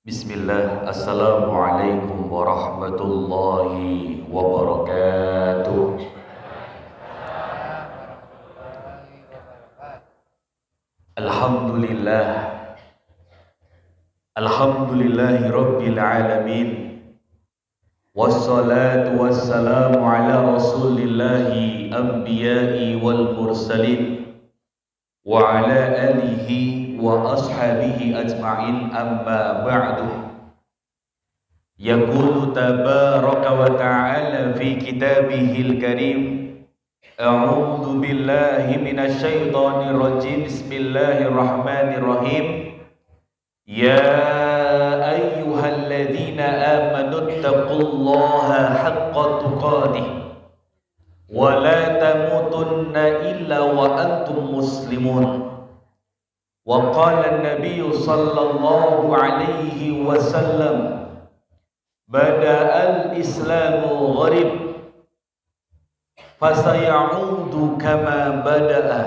Bismillah, Assalamualaikum warahmatullahi wabarakatuh. Alhamdulillah, Alhamdulillahi Rabbil Alamin. Wassalatu wassalamu ala rasulillahi anbiya'i wal mursalin wa ala alihi wa ashabihi ajma'in, amma ba'du. Yaqulu tabaraka wa ta'ala fi kitabihil karim, a'udzu billahi minasy syaithanir rajim, bismillahirrahmanirrahim. Ya ayyuhalladzina amanu taqullaha haqqa tuqatih wa la tamutunna illa wa antum muslimun. Wa qala an-nabiy sallallahu alaihi wasallam, bada'al islamu gharib fasayaudu kama bada'a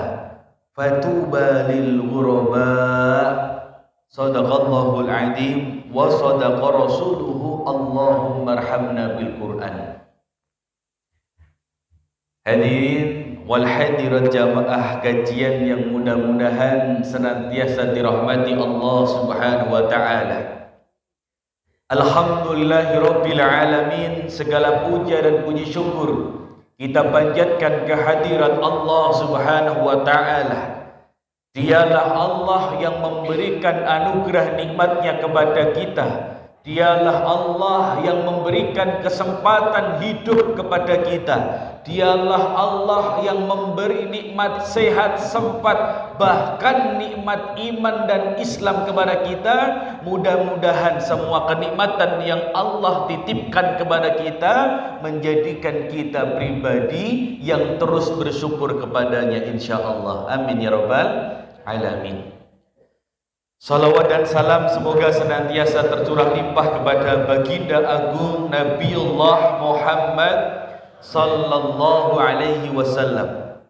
fatuba lil ghuraba. Sadaqallahul azim wa sadaqa rasuluhu. Allahumma arhamna bil Qur'an. Hadirin wal hadirat jamaah kajian yang mudah-mudahan senantiasa dirahmati Allah Subhanahu wa taala. Alhamdulillahi Rabbil Alamin. Segala puja dan puji syukur kita panjatkan kehadirat Allah Subhanahu wa ta'ala. Dialah Allah yang memberikan anugerah nikmatnya kepada kita. Dialah Allah yang memberikan kesempatan hidup kepada kita. Dialah Allah yang memberi nikmat sehat sempat, bahkan nikmat iman dan Islam kepada kita. Mudah-mudahan semua kenikmatan yang Allah titipkan kepada kita menjadikan kita pribadi yang terus bersyukur kepadanya, insyaallah. Amin ya rabbal alamin. Salawat dan salam semoga senantiasa tercurah limpah kepada baginda agung Nabiullah Muhammad sallallahu alaihi wasallam,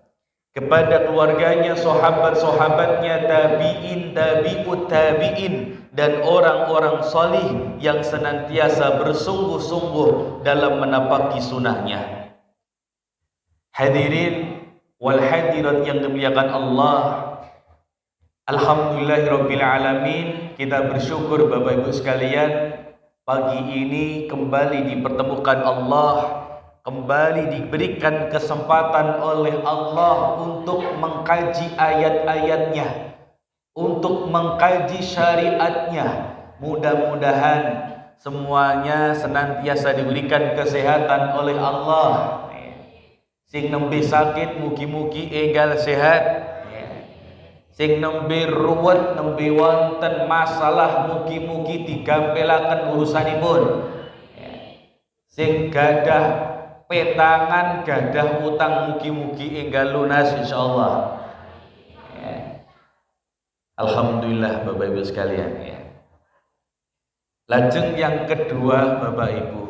kepada keluarganya, sahabat-sahabatnya, tabi'in, tabi'ut tabi'in, dan orang-orang salih yang senantiasa bersungguh-sungguh dalam menapaki sunnahnya. Hadirin wal hadirat yang dimuliakan Allah, alhamdulillahirabbil alamin. Kita bersyukur Bapak Ibu sekalian, pagi ini kembali dipertemukan Allah, kembali diberikan kesempatan oleh Allah untuk mengkaji ayat-ayatnya, untuk mengkaji syariatnya. Mudah-mudahan semuanya senantiasa diberikan kesehatan oleh Allah. Sing nembe sakit mugi-mugi enggal sehat. Sing nembe ruwet, nembe wonten masalah, mugi-mugi digampelaken urusanipun. Sing gadah petangan, gadah utang, mugi-mugi enggal lunas insyaallah. Alhamdulillah Bapak Ibu sekalian. Lajeng yang kedua Bapak Ibu,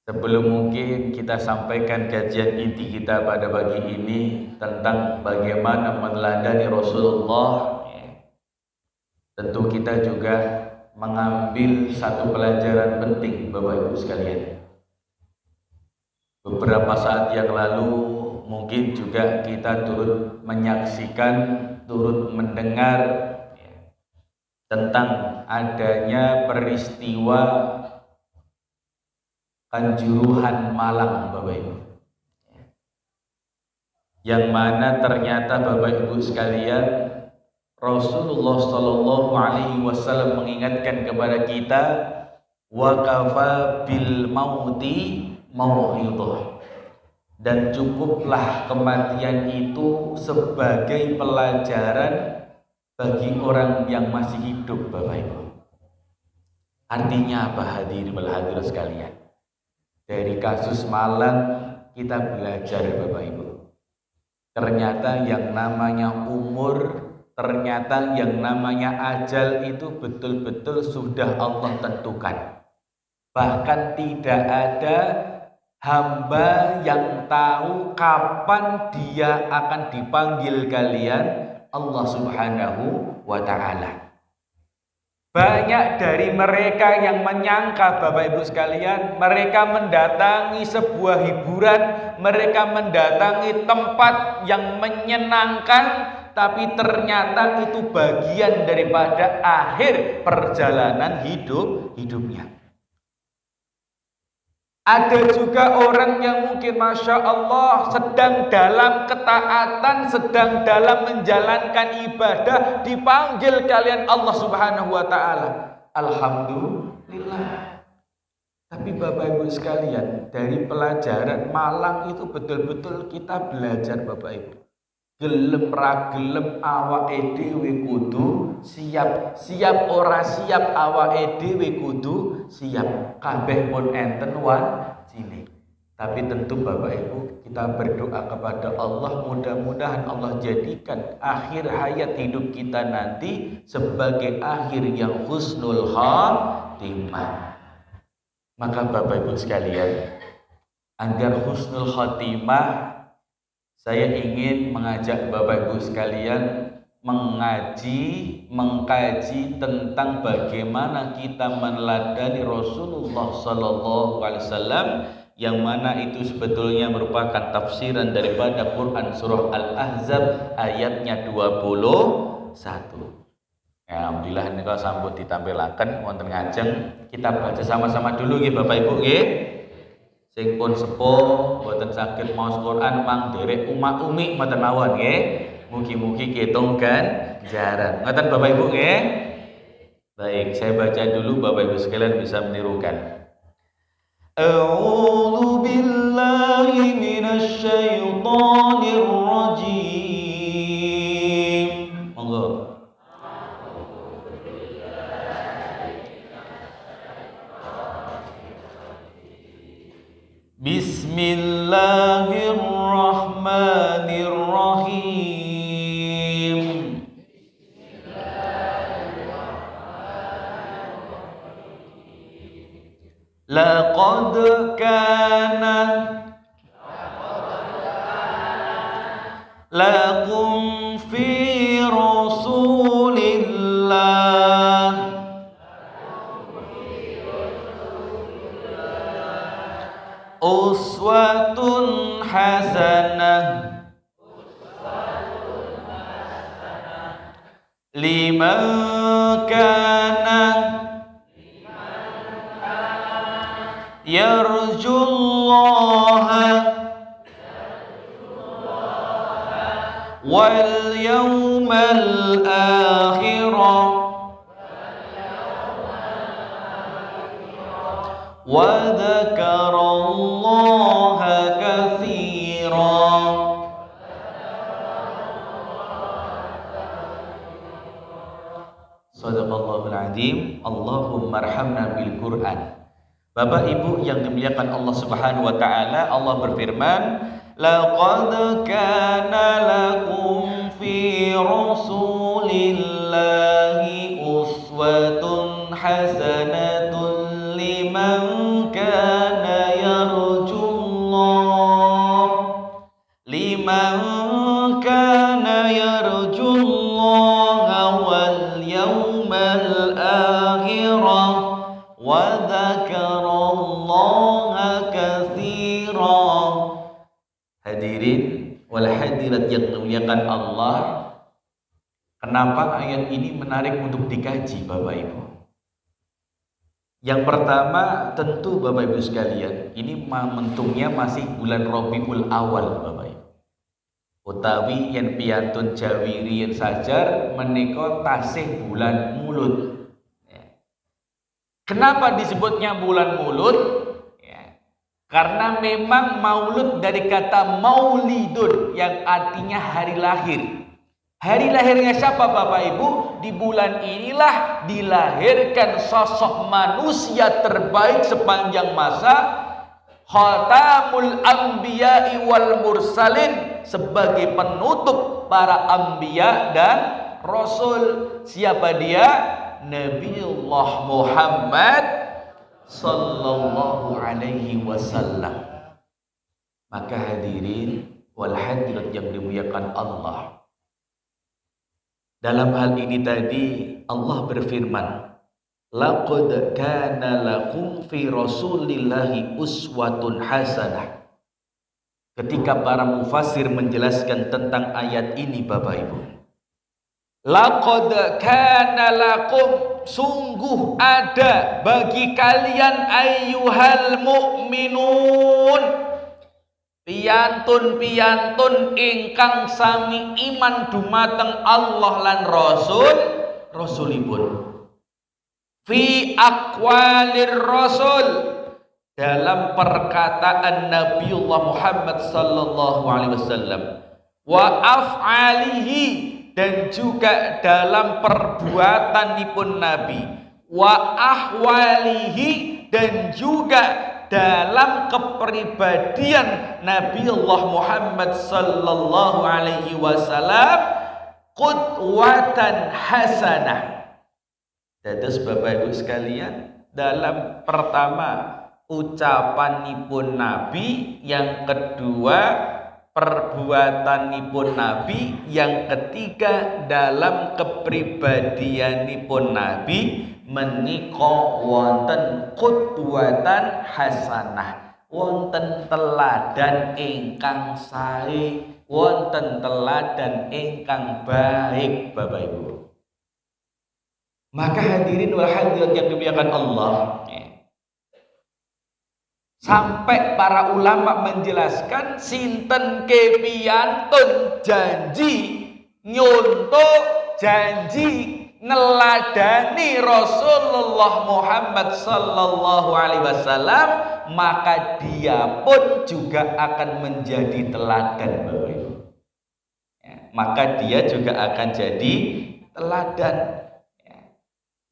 sebelum mungkin kita sampaikan kajian inti kita pada pagi ini tentang bagaimana meneladani Rasulullah, tentu kita juga mengambil satu pelajaran penting Bapak Ibu sekalian. Beberapa saat yang lalu mungkin juga kita turut menyaksikan, turut mendengar tentang adanya peristiwa Kanjuruhan Malang Bapak Ibu, yang mana ternyata Bapak Ibu sekalian, Rasulullah Shallallahu Alaihi Wasallam mengingatkan kepada kita, wa kafa bil mauti mau'idhah, dan cukuplah kematian itu sebagai pelajaran bagi orang yang masih hidup Bapak Ibu. Artinya apa hadirin wal hadirat sekalian? Dari kasus Malang kita belajar Bapak Ibu, ternyata yang namanya umur, ternyata yang namanya ajal itu betul-betul sudah Allah tentukan. Bahkan tidak ada hamba yang tahu kapan dia akan dipanggil kalian Allah Subhanahu wa ta'ala. Banyak dari mereka yang menyangka, Bapak Ibu sekalian, mereka mendatangi sebuah hiburan, mereka mendatangi tempat yang menyenangkan, tapi ternyata itu bagian daripada akhir perjalanan hidupnya. Ada juga orang yang mungkin Masya Allah sedang dalam ketaatan, sedang dalam menjalankan ibadah, dipanggil kalian Allah Subhanahu wa Ta'ala. Alhamdulillah. Tapi Bapak Ibu sekalian, dari pelajaran Malang itu betul-betul kita belajar Bapak Ibu. Gelem ra gelem awake dhewe kudu siap, siap ora siap awake dhewe kudu siap. Kabeh pun enten wajine. Tapi tentu Bapak Ibu, kita berdoa kepada Allah, mudah-mudahan Allah jadikan akhir hayat hidup kita nanti sebagai akhir yang husnul khatimah. Maka Bapak Ibu sekalian, agar husnul khatimah, saya ingin mengajak Bapak Ibu sekalian mengkaji tentang bagaimana kita meneladani Rasulullah Sallallahu Alaihi Wasallam, yang mana itu sebetulnya merupakan tafsiran daripada Quran surah Al-Ahzab ayatnya 21. Ya, alhamdulillah nika sambut ditampilaken wonten ngajeng, kita baca sama-sama dulu nggih Bapak Ibu nggih. Sing pun sepuh boten saged maos Quran mang derek umak-umi mboten mawon nggih. Mugi-mugi ketung ganjaran. Ngoten Bapak Ibu nggih. Baik, saya baca dulu Bapak Ibu sekalian bisa menirukan. A'udzu billahi minasy syaithanir rajim. Monggo. Bismillahirrahmanirrahim. Laqad kana lakum fi rasulillah uswatun hasanah liman kana yarjullaha wal yawmal akhirah wa dzakarallaha katsiran. Shadaqallahul azim. Allahumma arhamna bil Qur'an. Bapak Ibu yang dimuliakan Allah Subhanahu wa taala, Allah berfirman, laqad kana lakum fi rasulillahi uswatun hasanatun liman kana yarjullah wal yawmal akhirah wa dzakarallaha katsiran. Hadirin wal hadirat yang dimuliakan Allah, kenapa ayat ini menarik untuk dikaji Bapak Ibu? Yang pertama tentu Bapak Ibu sekalian, ini momentumnya masih bulan Rabiul Awal Bapak Ibu. Utawi yen piyantun Jawiri yen sajar menika tasih bulan Mulud. Kenapa disebutnya bulan Mulud? Ya, karena memang maulud dari kata maulidun yang artinya hari lahir. Hari lahirnya siapa Bapak Ibu? Di bulan inilah dilahirkan sosok manusia terbaik sepanjang masa, Khatamul Anbiya'i wal Mursalin, sebagai penutup para anbiya dan rasul. Siapa dia? Nabiullah Muhammad sallallahu alaihi wasallam. Maka hadirin wal hadirat yang dimuliakan Allah, dalam hal ini tadi Allah berfirman, laqad kana lakum fi rasulillahi uswatun hasanah. Ketika para mufassir menjelaskan tentang ayat ini Bapak Ibu, laqad kana lakum, sungguh ada bagi kalian ayyuhal mu'minun, piyantun-piyantun ingkang sami iman dumateng Allah lan rasulipun, fi aqwalir rasul, dalam perkataan Nabiullah Muhammad sallallahu alaihi wasallam, wa af'alihi, dan juga dalam perbuatanipun Nabi, wa ahwalihi, dan juga dalam kepribadian Nabiullah Muhammad sallallahu alaihi wasallam, qudwatan hasanah. Dados Bapak Ibu sekalian, dalam pertama ucapanipun Nabi, yang kedua perbuatanipun Nabi, yang ketiga dalam kepribadianipun Nabi, menika wonten qudwatan hasanah, wonten teladan ingkang sae, wonten teladan ingkang baik Bapak Ibu. Maka hadirin wal hadirat yang dimuliakan Allah, sampai para ulama menjelaskan sinten kepiyantun janji nyontoh, janji neladani Rasulullah Muhammad sallallahu alaihi wasallam, maka dia pun juga akan menjadi teladan Bapak Ibu. Maka dia juga akan jadi teladan.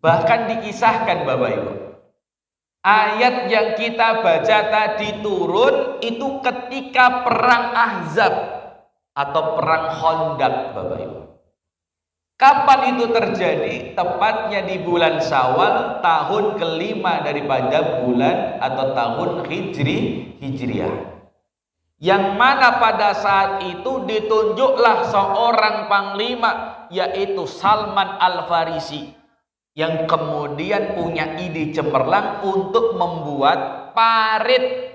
Bahkan dikisahkan Bapak Ibu, ayat yang kita baca tadi turun itu ketika perang Ahzab atau perang Khandaq Bapak Ibu. Kapan itu terjadi? Tepatnya di bulan Syawal tahun kelima daripada bulan atau tahun Hijriah. Yang mana pada saat itu ditunjuklah seorang panglima, yaitu Salman Al-Farisi, yang kemudian punya ide cemerlang untuk membuat parit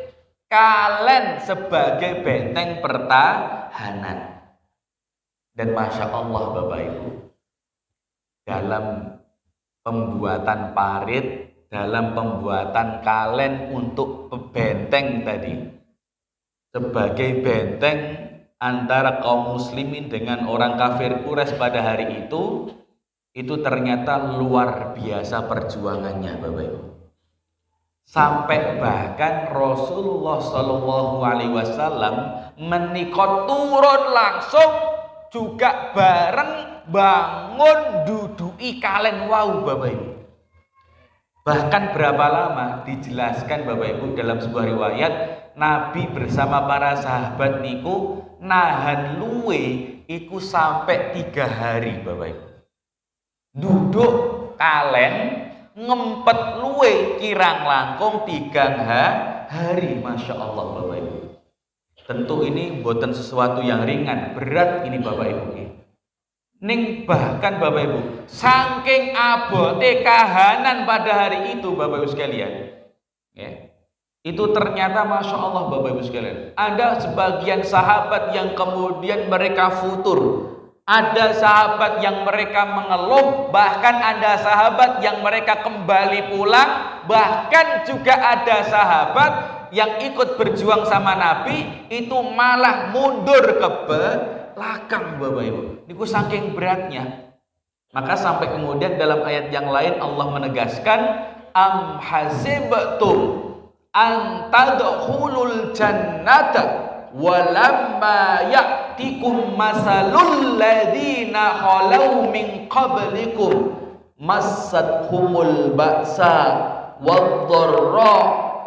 kalen sebagai benteng pertahanan. Dan Masya Allah Bapak Ibu, dalam pembuatan parit, dalam pembuatan kalen untuk benteng tadi, sebagai benteng antara kaum muslimin dengan orang kafir Quraisy pada hari itu ternyata luar biasa perjuangannya Bapak Ibu. Sampai bahkan Rasulullah Shallallahu Alaihi Wasallam menika turun langsung juga bareng bangun dudui kalen wau Bapak Ibu. Bahkan berapa lama dijelaskan Bapak Ibu dalam sebuah riwayat, Nabi bersama para sahabat niku nahan luwe iku sampai 3 hari Bapak Ibu. Duduk kalen ngempet luwe kirang langkung 3 hari. Masya Allah Bapak Ibu. Tentu ini bukan sesuatu yang ringan, berat ini Bapak Ibu. Ning bahkan Bapak Ibu, saking abote kahanan pada hari itu Bapak Ibu sekalian, itu ternyata Masya Allah Bapak Ibu sekalian, ada sebagian sahabat yang kemudian mereka futur. Ada sahabat yang mereka mengeluh, bahkan ada sahabat yang mereka kembali pulang, bahkan juga ada sahabat yang ikut berjuang sama Nabi itu malah mundur ke belakang Bapak Ibu. Niku saking beratnya. Maka sampai kemudian dalam ayat yang lain Allah menegaskan, am hasibtum an tadkhulul jannata walamma ya'tikum masalul ladina khalau min qablikum massathumul ba'sa wadh-dharra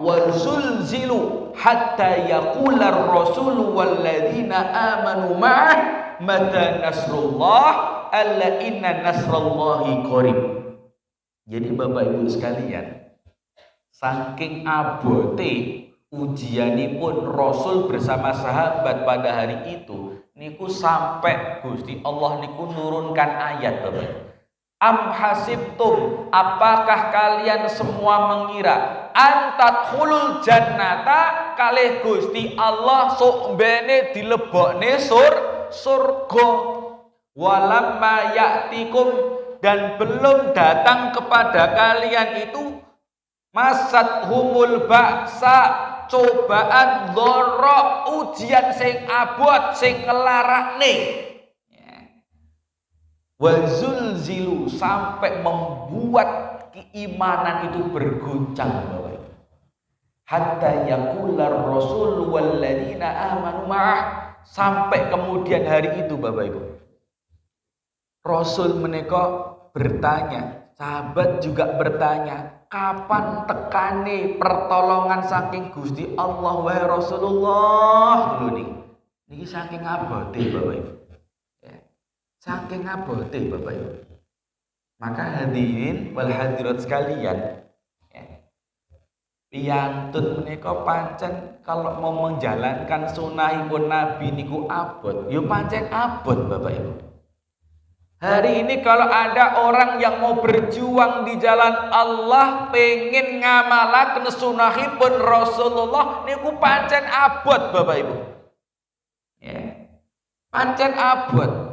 wazulzilu hatta yaqular rasulu wal ladina amanu ma'ah mata nasrullah alla inna nasrallahi qarib. Jadi Bapak Ibu sekalian, saking abote ujianipun Rasul bersama sahabat pada hari itu niku sampai Gusti Allah niku nurunkan ayat Bapak. Am hasibtum, apakah kalian semua mengira antadkhulul jannata kalih Gusti Allah sok mbene dilebokne surga. Walamma ya'tikum, dan belum datang kepada kalian itu masat humul ba'sa, cobaan dharra, ujian sing abot sing nglarakne. Wazulzilu, sampai membuat keimanan itu berguncang, Bapak Ibu. Hatta yaqular rasul walladzina amanu ma'ah, sampai kemudian hari itu Bapak Ibu, Rasul menika bertanya, sahabat juga bertanya, kapan tekane pertolongan saking Gusti Allah wahai Rasulullah dulu nih. Niki saking abote Bapak Ibu. Saking abote Bapak Ibu. Maka hadirin wal hadirat sekalian, piyantun menika pancen kalau mau menjalankan sunahipun Nabi niku abot, yo pancen abot Bapak Ibu. Hari ini kalau ada orang yang mau berjuang di jalan Allah, pengen ngamalaken sunahipun Rasulullah niku pancen abot Bapak Ibu. Pancen abot.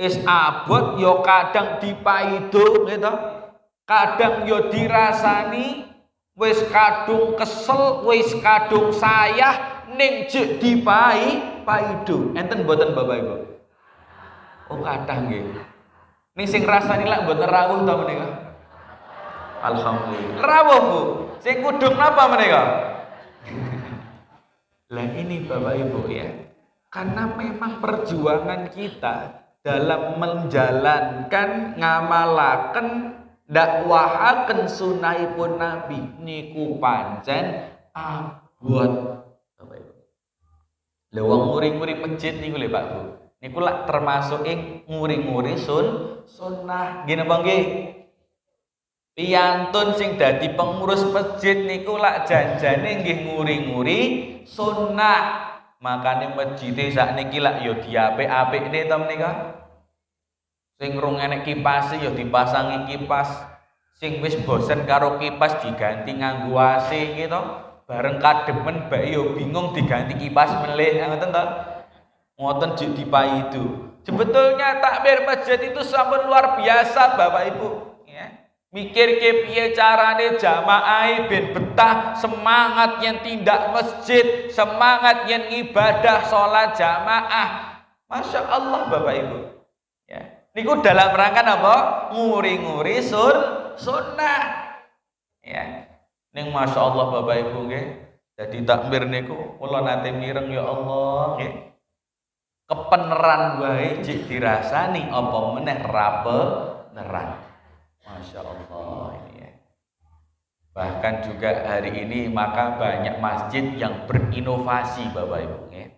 Is abot yo kadang dipaido gitu, kadang yo dirasani, wis kadung kesel, wis kadung sayah, ning jek dipaido. Enten mboten Bapak Ibu? Oh kadang nggih. Ning sing rasani lak mboten rawuh ta menika? Alhamdulillah. Rawuh Bu. Sing kudung napa menika? Lah ini Bapak Ibu ya. Karena memang perjuangan kita dalam menjalankan ngamalaken dakwahaken sunahipun Nabi niku pancen abot Bapak Ibu. Lha wong nguri-nguri masjid niku lho Pak Bu. Niku lak termasuk ing nguri-nguri sunnah. Nggih napa nggih? Piyantun sing dadi pengurus masjid niku lak janjane nggih nguri-nguri sunnah. Makane masjid sakniki lak ya diapik-apikne to menika. Sing rung enek kipas ya dipasangi kipas. Sing wis bosen karo kipas diganti nganggo AC gitu. Bareng kademen bae ya bingung diganti kipas melih ngoten to. Ngoten juk dipaidu. Sebetulnya takbir masjid itu sampun luar biasa Bapak Ibu, ya. Mikir ke piye carane jamaah ben betah, semangat yang tindak masjid, semangat yang ibadah sholat jamaah. Masya Allah Bapak Ibu. Ya. Niku dalam rangka apa? Nguri-nguri sunnah. Ya. Ning Masya Allah Bapak Ibu nggih. Jadi takbir niku kula nate mireng ya Allah nggih. Kepeneran wae jek dirasani apa meneh rapeneran. Masya Allah ini ya. Bahkan juga hari ini maka banyak masjid yang berinovasi Bapak Ibu ya.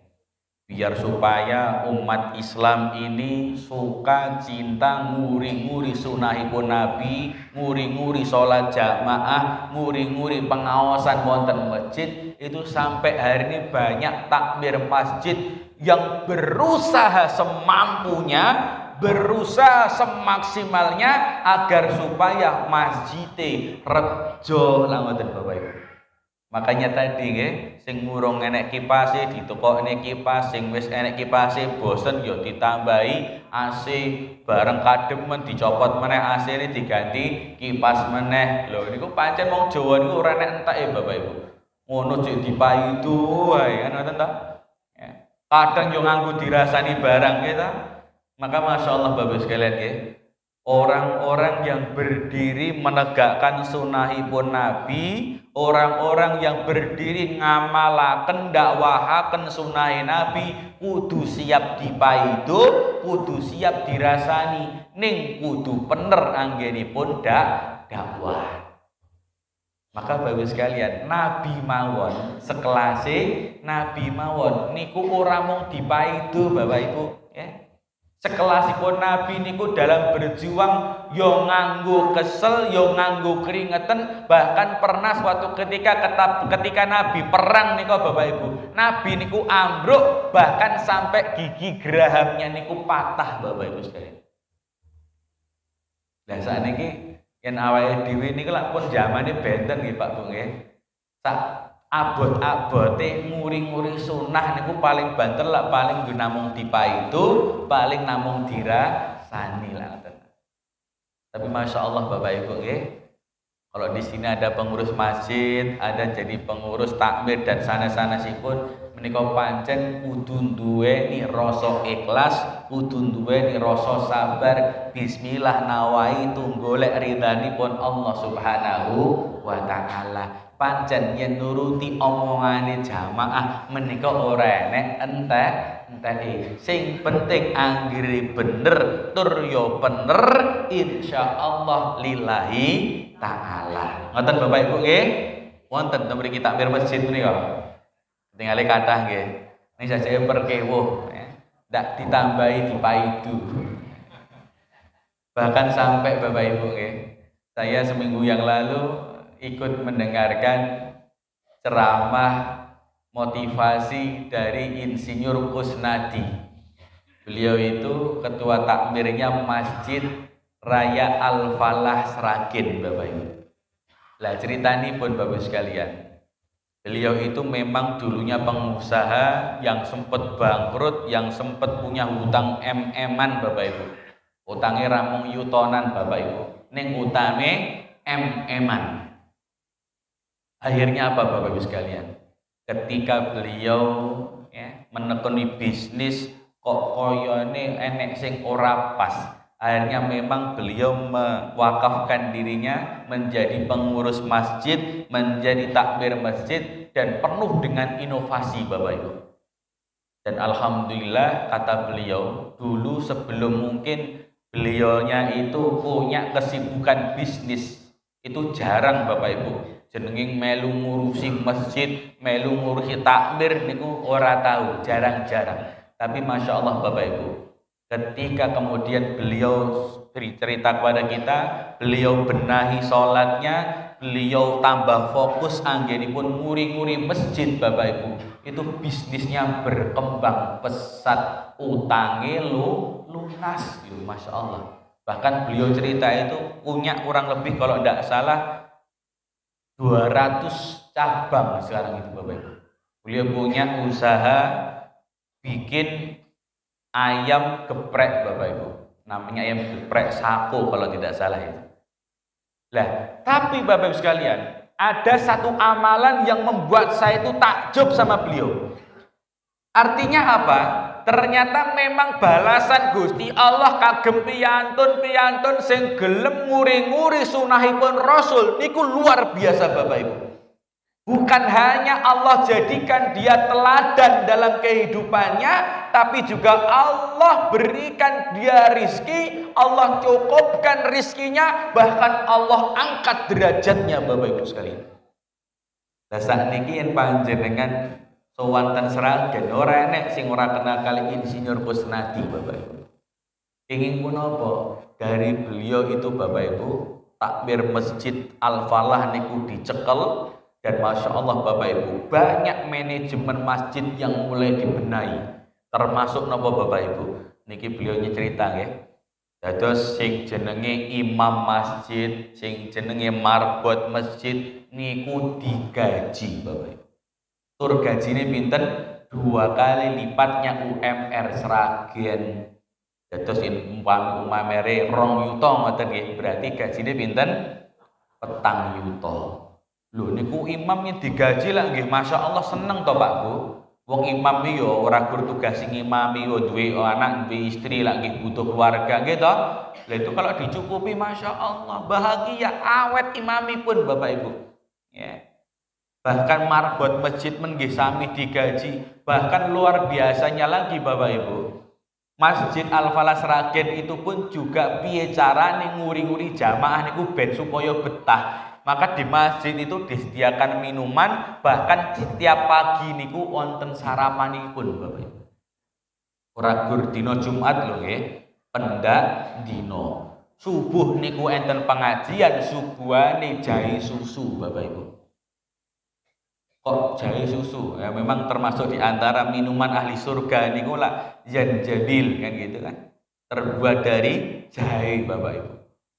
Biar supaya umat Islam ini suka cinta nguri-nguri sunahipun Nabi, nguri-nguri sholat jamaah, nguri-nguri pengawasan wonten masjid, itu sampai hari ini banyak takmir masjid yang berusaha semampunya, berusaha semaksimalnya agar supaya masjid rejo langoten Bapak Ibu. Makanya tadi nggih, sing ngurung enek kipase ditokokne kipas, sing wis enek kipase bosen ya ditambahi AC, bareng kademen dicopot meneh AC-ne diganti kipas meneh. Lho niku pancen wong Jawa niku ora enek enteke Bapak Ibu. Ngono cek dipaidu wae kan ngoten ta. Ya. Kadang yo nganggo dirasani barang gitu. Maka Masya Allah Bapak sekalian ya, orang-orang yang berdiri menegakkan sunahipun Nabi, orang-orang yang berdiri ngamalaken dakwahaken sunahe Nabi, kudu siap dipaido, kudu siap dirasani, ning kudu bener anggenipun dakwah. Maka Bapak sekalian, Nabi mawon sekelase Nabi mawon niku ora mung dipaido Bapak Ibu ya. Sekelasipun Nabi niku dalam berjuang yo nganggo kesel, yo nganggo keringetan, bahkan pernah suatu ketika Nabi perang niku Bapak Ibu, Nabi niku ambruk, bahkan sampai gigi gerahamnya niku patah Bapak Ibu sekalian. Lah sakniki yen awake dhewe niku lak pun zamane benten nggih Pak Bu nggih. Sak abot-abote nguri-nguri sunah niku paling banter lak paling namung dipaitu, paling namung dirasani lah ngoten. Tapi Masya Allah Bapak Ibu nggih, kalau di sini ada pengurus masjid, ada jadi pengurus takmir dan sanes-sanesipun menika pancen kudu duweni rasa ikhlas, kudu duweni rasa sabar. Bismillah nawai tunggolek ridhanipun Allah Subhanahu wa taala. Pancen yen nuruti omongane jamaah menika ora enek enteke. Sing penting anggere bener tur yo bener insyaallah lillahi ta'ala. Ngoten Bapak Ibu nggih. Wonten to mriki takmir masjid menika. Tingale kathah nggih. Ini saja perkewuh ya. Ndak ditambahi dipaidu. Bahkan sampai Bapak Ibu nggih. Saya seminggu yang lalu ikut mendengarkan ceramah motivasi dari Insinyur Kusnadi. Beliau itu ketua takmirnya Masjid Raya Al-Falah Sragen Bapak Ibu. Lah ceritanya pun Bapak sekalian. Beliau itu memang dulunya pengusaha yang sempat bangkrut, yang sempat punya hutang MM-an Bapak Ibu. Utangnya ramung yutonan Bapak Ibu. Ning utame MM-an. Akhirnya apa Bapak Ibu sekalian? Ketika beliau ya, menekuni bisnis kok koyone enek sing ora pas. Akhirnya memang beliau mewakafkan dirinya menjadi pengurus masjid, menjadi takmir masjid dan penuh dengan inovasi Bapak Ibu. Dan alhamdulillah kata beliau, dulu sebelum mungkin beliaunya itu punya kesibukan bisnis, itu jarang Bapak Ibu. Jenenging melu ngurusi masjid, melu ngurusi takmir niku ora tahu, jarang-jarang. Tapi Masya Allah Bapak Ibu, ketika kemudian beliau cerita kepada kita, beliau benahi sholatnya, beliau tambah fokus anggenipun nguri-nguri masjid Bapak Ibu, itu bisnisnya berkembang pesat, utangnya lunas, Masya Allah. Bahkan beliau cerita itu punya kurang lebih kalau tidak salah 200 cabang sekarang itu Bapak Ibu. Beliau punya usaha bikin ayam geprek Bapak Ibu. Namanya ayam geprek Sako kalau tidak salah itu. Lah, tapi Bapak Ibu sekalian, ada satu amalan yang membuat saya itu takjub sama beliau. Artinya apa? Ternyata memang balasan Gusti Allah kagem piyantun sing gelem nguri-nguri sunahipun Rasul niku luar biasa Bapak Ibu. Bukan hanya Allah jadikan dia teladan dalam kehidupannya, tapi juga Allah berikan dia rizki, Allah cukupkan rizkinya, bahkan Allah angkat derajatnya Bapak Ibu sekalian. Lah sakniki yen panjenengan sowanten Sragen ora enek sing ora kenal kali Insinyur Kusnadi Bapak Ibu. Ingin punapa? Dari beliau itu Bapak Ibu, takmir Masjid Al-Falah niku dicekel dan Masya Allah Bapak Ibu, banyak manajemen masjid yang mulai dibenahi. Termasuk napa Bapak Ibu? Niki beliau cerita nggih. Dados sing jenenge imam masjid, sing jenenge marbot masjid niku digaji Bapak Ibu. Tur gajine pinten? 2 kali lipatnya UMR Sragen. Dados umpamane 2 yuta ngoten nggih, berarti gajine pinten? 4 yuta. Lho niku imamnya digaji lah nggih, Masya Allah seneng to Pak Bu. Wong imam iki ya ora gur tugas sing imami yo duwe anak, duwe istri lah nggih, butuh keluarga nggih to. Lah itu kalau dicukupi Masya Allah bahagia awet imamipun Bapak Ibu. Ya. Bahkan marbot masjid menggih sami digaji. Bahkan luar biasanya lagi Bapak Ibu, Masjid Al-Falah Sragen itu pun juga piye carane nguri-nguri jamaah niku ben supaya betah. Maka di masjid itu disediakan minuman, bahkan setiap pagi niku wonten sarapanipun Bapak Ibu. Ora gur dina Jumat lho nggih, pendak dina. Subuh niku enten pengajian, subuhane jahe susu Bapak Ibu. Kok jahe susu? Ya memang termasuk di antara minuman ahli surga niku lah zanjabil kan gitu kan. Terbuat dari jahe Bapak Ibu.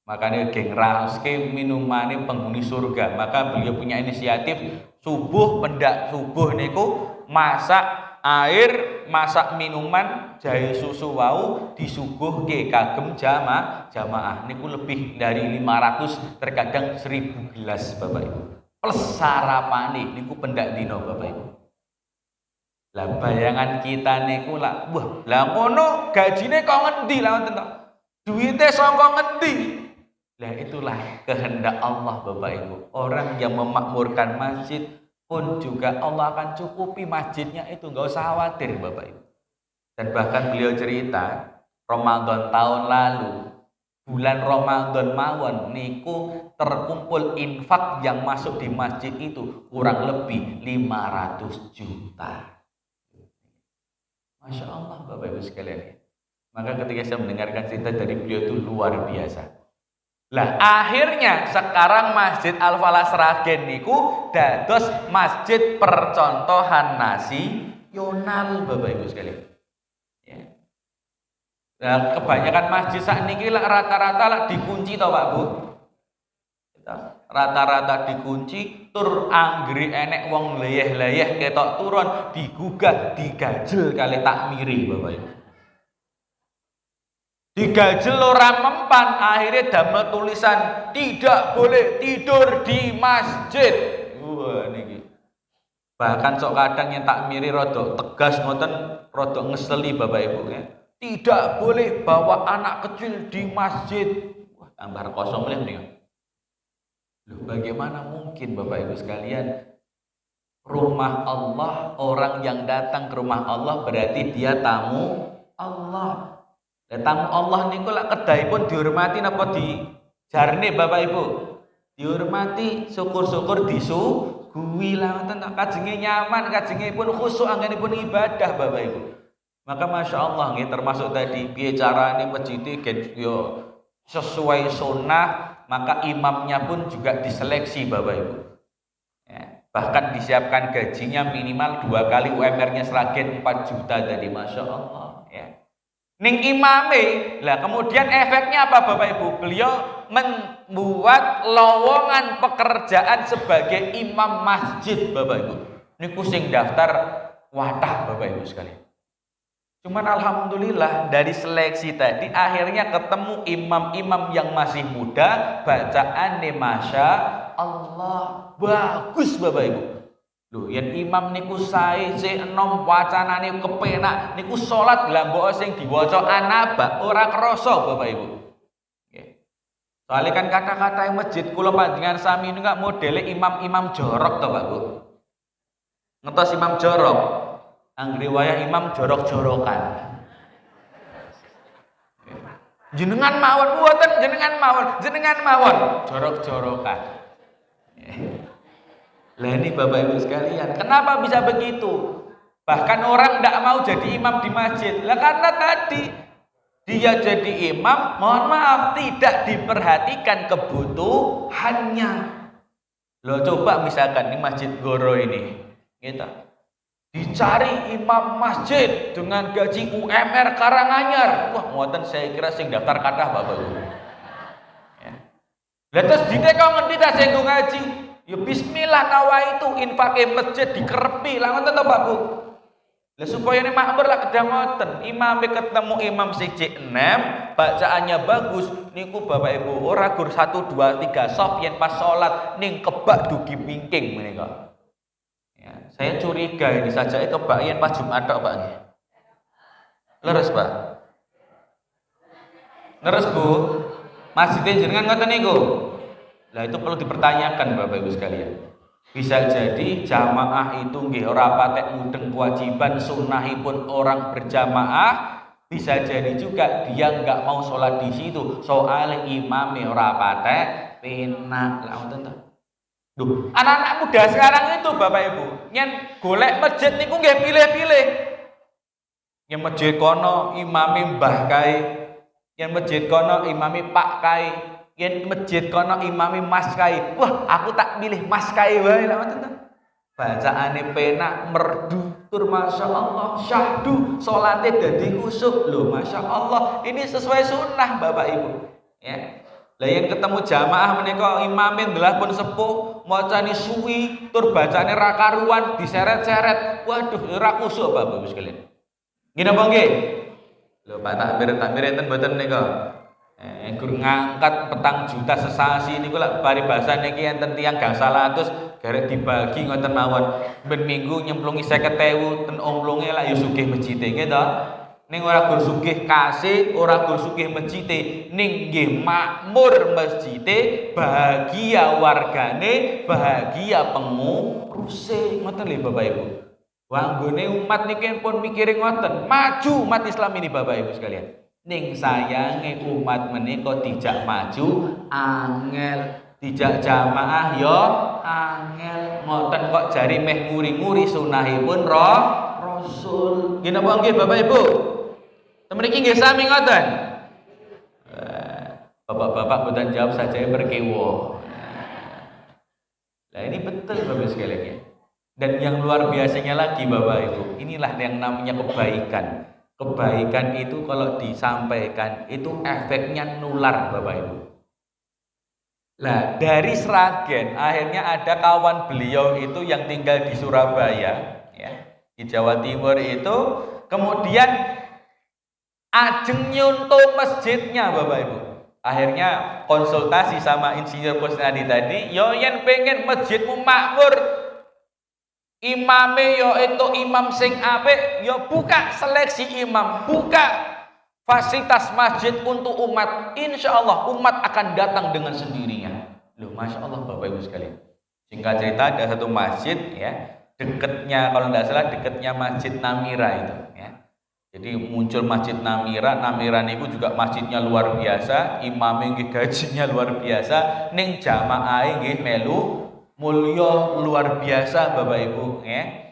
Makanya geng raske minumane penghuni surga. Maka beliau punya inisiatif subuh pendak subuh niku masak air, masak minuman jahe susu wau disuguhke kagem jamaah niku lebih dari 500 terkadang 1000 gelas Bapak Ibu. Plus sarapane niku pendak dino Bapak Ibu. Lah bayangan kita niku lah, wah, lah ngono gajine kok ngendi lah ngoten to? Duite saka ngendi? Lah itulah kehendak Allah Bapak Ibu. Orang yang memakmurkan masjid pun juga Allah akan cukupi masjidnya itu, enggak usah khawatir Bapak Ibu. Dan bahkan beliau cerita Ramadan tahun lalu, bulan Ramadan mawon niku terkumpul infak yang masuk di masjid itu kurang lebih 500 juta. Masya Allah Bapak Ibu sekalian. Maka ketika saya mendengarkan cerita dari beliau itu luar biasa. Lah akhirnya sekarang Masjid Al-Falah Sragen niku dados masjid percontohan nasional Bapak Ibu sekalian. Ya. Nah, kebanyakan masjid saat niki lah rata-rata lah dikunci toh Pak Bu. Rata-rata dikunci, tur anggere enek wong leyeh-leyeh ketok turun digugah digajel kali takmiri Bapak Ibu. Digajel ora mempan, akhirnya damel tulisan tidak boleh tidur di masjid. Wah niki. Bahkan sok kadang yang takmiri rada tegas ngoten, rada ngeseli Bapak Ibu ya. Tidak boleh bawa anak kecil di masjid. Wah, tambah kosong meneh nih. Loh, bagaimana mungkin Bapak Ibu sekalian, rumah Allah, orang yang datang ke rumah Allah berarti dia tamu Allah. Dan tamu Allah niku lak kedai pun dihormati napa dijarne Bapak Ibu? Dihormati, syukur-syukur disuguhi lah ngoten kajenge nyaman, kajenge pun khusyuk anggenipun ibadah Bapak Ibu. Maka Masya Allah nggih termasuk tadi piye carane masjid yo sesuai sunnah. Maka imamnya pun juga diseleksi Bapak Ibu ya, bahkan disiapkan gajinya minimal 2 kali UMR-nya Sragen 4 juta tadi Masya Allah ya. Ning imame lah kemudian efeknya apa Bapak Ibu? Beliau membuat lowongan pekerjaan sebagai imam masjid Bapak Ibu. Niku sing daftar wadah Bapak Ibu sekalian. Cuman alhamdulillah dari seleksi tadi akhirnya ketemu imam-imam yang masih muda, bacaannya Masya Allah bagus Bapak Ibu. Loh, yang imam niku sae enom wacanane kepenak niku salat lambok sing diwaca anaba ora krasa Bapak Ibu. Nggih. Soalnya kan kata-kata yang masjid kula panjenengan sami niku modele imam-imam jorok to Pak Bu. Ngetos imam jorok. Anggere wayah imam jorok-jorokan. Jenengan mawon mboten, jenengan mawon jorok-jorokan. Lah ini Bapak Ibu sekalian, kenapa bisa begitu? Bahkan orang tidak mau jadi imam di masjid. Lah karena tadi dia jadi imam, mohon maaf tidak diperhatikan kebutuhannya. Loh coba misalkan di Masjid Goro ini, gitu. Dicari imam masjid dengan gaji UMR Karanganyar. Wah, ngoten saya kira sing daftar kathah Bapak Ibu. Ya. Lah terus diteko ngendi ta sing ngaji? Ya bismillah nawaitu infake masjid dikerepi. Lah ngoten to Pak Bu. Lah supaya ini makmur lah kedang ngoten. Imame ketemu imam siji 6, bacaannya bagus niku Bapak Ibu ora gur 1 2 3 saf yen pas salat ning kebak dugi mingking menika. Ya, saya curiga ini saja kebak yen pas Jumat tok Pak nggih. Leres Pak. Leres Bu. Masjid jenengan ngoten niku. Lah itu perlu dipertanyakan Bapak Ibu sekalian. Bisa jadi jamaah itu nggih ora patek mudeng kewajiban sunnahipun orang berjamaah, bisa jadi juga dia enggak mau sholat di situ soalnya imame ora patek penak. Lah ngoten to. Duh, anak-anak muda sekarang itu Bapak Ibu, nyen golek masjid niku nggih pilih-pilih. Yang masjid kono imame mbah kae, yang masjid kono imame pak kae, yang masjid kono imame mas kae. Wah, aku tak pilih mas kae wae lah ngoten to. Bacaane penak merdu tur masyaallah syahdu, salate dadi khusyuk. Lho masyaallah, ini sesuai sunnah Bapak Ibu. Ya. Lah yang ketemu jamaah menika imame ndelapun sepuh, macane suwi, tur bacane ra karuan, diseret-seret. Waduh, ora kusuk Bapak Ibu sekalian. Nggih napa nggih? Lho Pak takmir enten mboten nika? Gur ngangkat 4 juta sesasi niku lak paribasan niki enten tiyang gangsal atus garek dibagi ngoten mawon. Ben minggu nyemplungi 50.000 ten omplunge lak ya sugih masjide nggih to. Ning ora gur sugih kasih, ora gur sugih masjide, ning nggih makmur masjide, bahagia wargane, bahagia penguruse. Ngoten lho Bapak Ibu. Wanggone umat niki pun mikirin ngoten, maju umat Islam ini Bapak Ibu sekalian. Ning sayange umat menika dijak maju angel, dijak jamaah yo angel. Ngoten kok jari meh nguri-nguri sunahipun Rasul. Nggih napa nggih Bapak Ibu? Mriki nggih sami ngoten. Bapak-bapak boten jawab saja berkewo. Nah ini betul Bapak sekalian ya. Dan yang luar biasanya lagi Bapak Ibu, inilah yang namanya kebaikan. Kebaikan itu kalau disampaikan itu efeknya nular Bapak Ibu. Nah dari Sragen akhirnya ada kawan beliau itu yang tinggal di Surabaya ya, di Jawa Timur itu, kemudian ajeng nyuntuh masjidnya Bapak Ibu. Akhirnya konsultasi sama Insinyur Kusnadi tadi, yo yen pengen masjidmu makmur, imame yo itu imam sing apik, yo buka seleksi imam, buka fasilitas masjid untuk umat. Insya Allah umat akan datang dengan sendirinya. Loh, Masya Allah Bapak Ibu sekalian. Singkat cerita ada satu masjid ya, deketnya kalau tidak salah deketnya Masjid Namira itu ya. Jadi muncul Masjid Namira, Namira niku juga masjidnya luar biasa, imamnya nggih gajinya luar biasa, ning jamaahe nggih melu mulya luar biasa Bapak Ibu ya.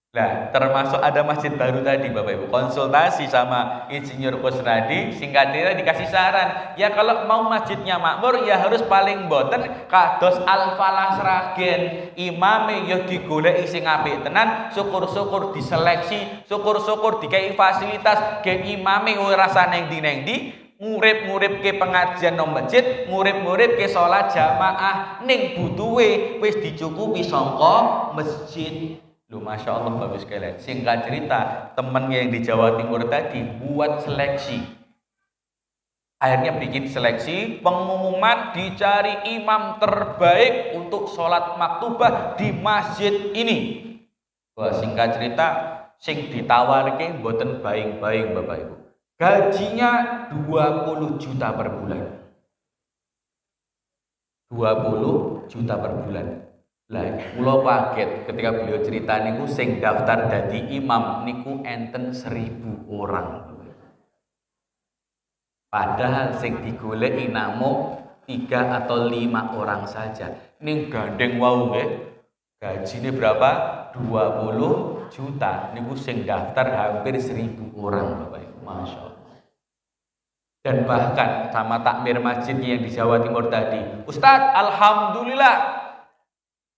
Nah, termasuk ada masjid baru tadi Bapak Ibu. Konsultasi sama Insinyur Kusnadi, singkat cerita dikasih saran, ya kalau mau masjidnya makmur ya harus paling boten kados Al-Falah Sragen. Imame ya digoleki sing apik tenan, syukur-syukur diseleksi, syukur-syukur dikai fasilitas, gen imame ora rasane neng ndi, ngurip-ngurip ke pengajian nang masjid, ngurip-ngurip ke sholat jamaah, ning butuhe wis dicukupi sangka masjid. Loh, Masya Allah Bapak sekalian. Singkat cerita, temannya yang di Jawa Timur tadi buat seleksi. Akhirnya bikin seleksi, pengumuman dicari imam terbaik untuk sholat maktubah di masjid ini. Wah, singkat cerita, sing ditawarke mboten baing-baing Bapak Ibu. Gajinya 20 juta per bulan. 20 juta per bulan. Lah, kula kaget ketika beliau cerita niku sing daftar dadi imam niku enten 1000 orang. Padahal sing digoleki namung 3 atau 5 orang saja. Ning gandeng wau nggih. Gajine berapa? 20 juta. Niku sing daftar hampir 1000 orang Bapak Ibu. Masya Allah. Dan bahkan sama takmir masjid yang di Jawa Timur tadi, Ustadz, alhamdulillah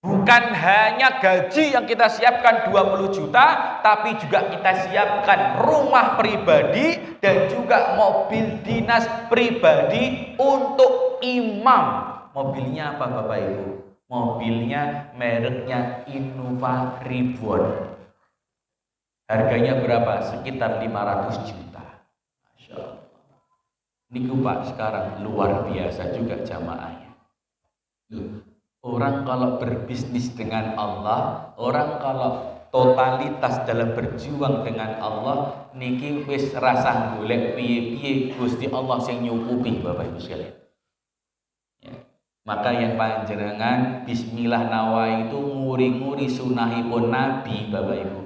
bukan hanya gaji yang kita siapkan 20 juta, tapi juga kita siapkan rumah pribadi dan juga mobil dinas pribadi untuk imam. Mobilnya apa Bapak Ibu? Mobilnya mereknya Innova Ribbon. Harganya berapa? Sekitar 500 juta. Masya Allah. Niku Pak sekarang luar biasa juga jamaahnya. Orang kalau berbisnis dengan Allah, orang kalau totalitas dalam berjuang dengan Allah, niki wis rasa golek piye-piye Gusti Allah sing nyukupi Bapak Ibu sekalian. Ya. Maka yang panjenengan bismillah nawa itu nguri-nguri sunahipun Nabi Bapak Ibu.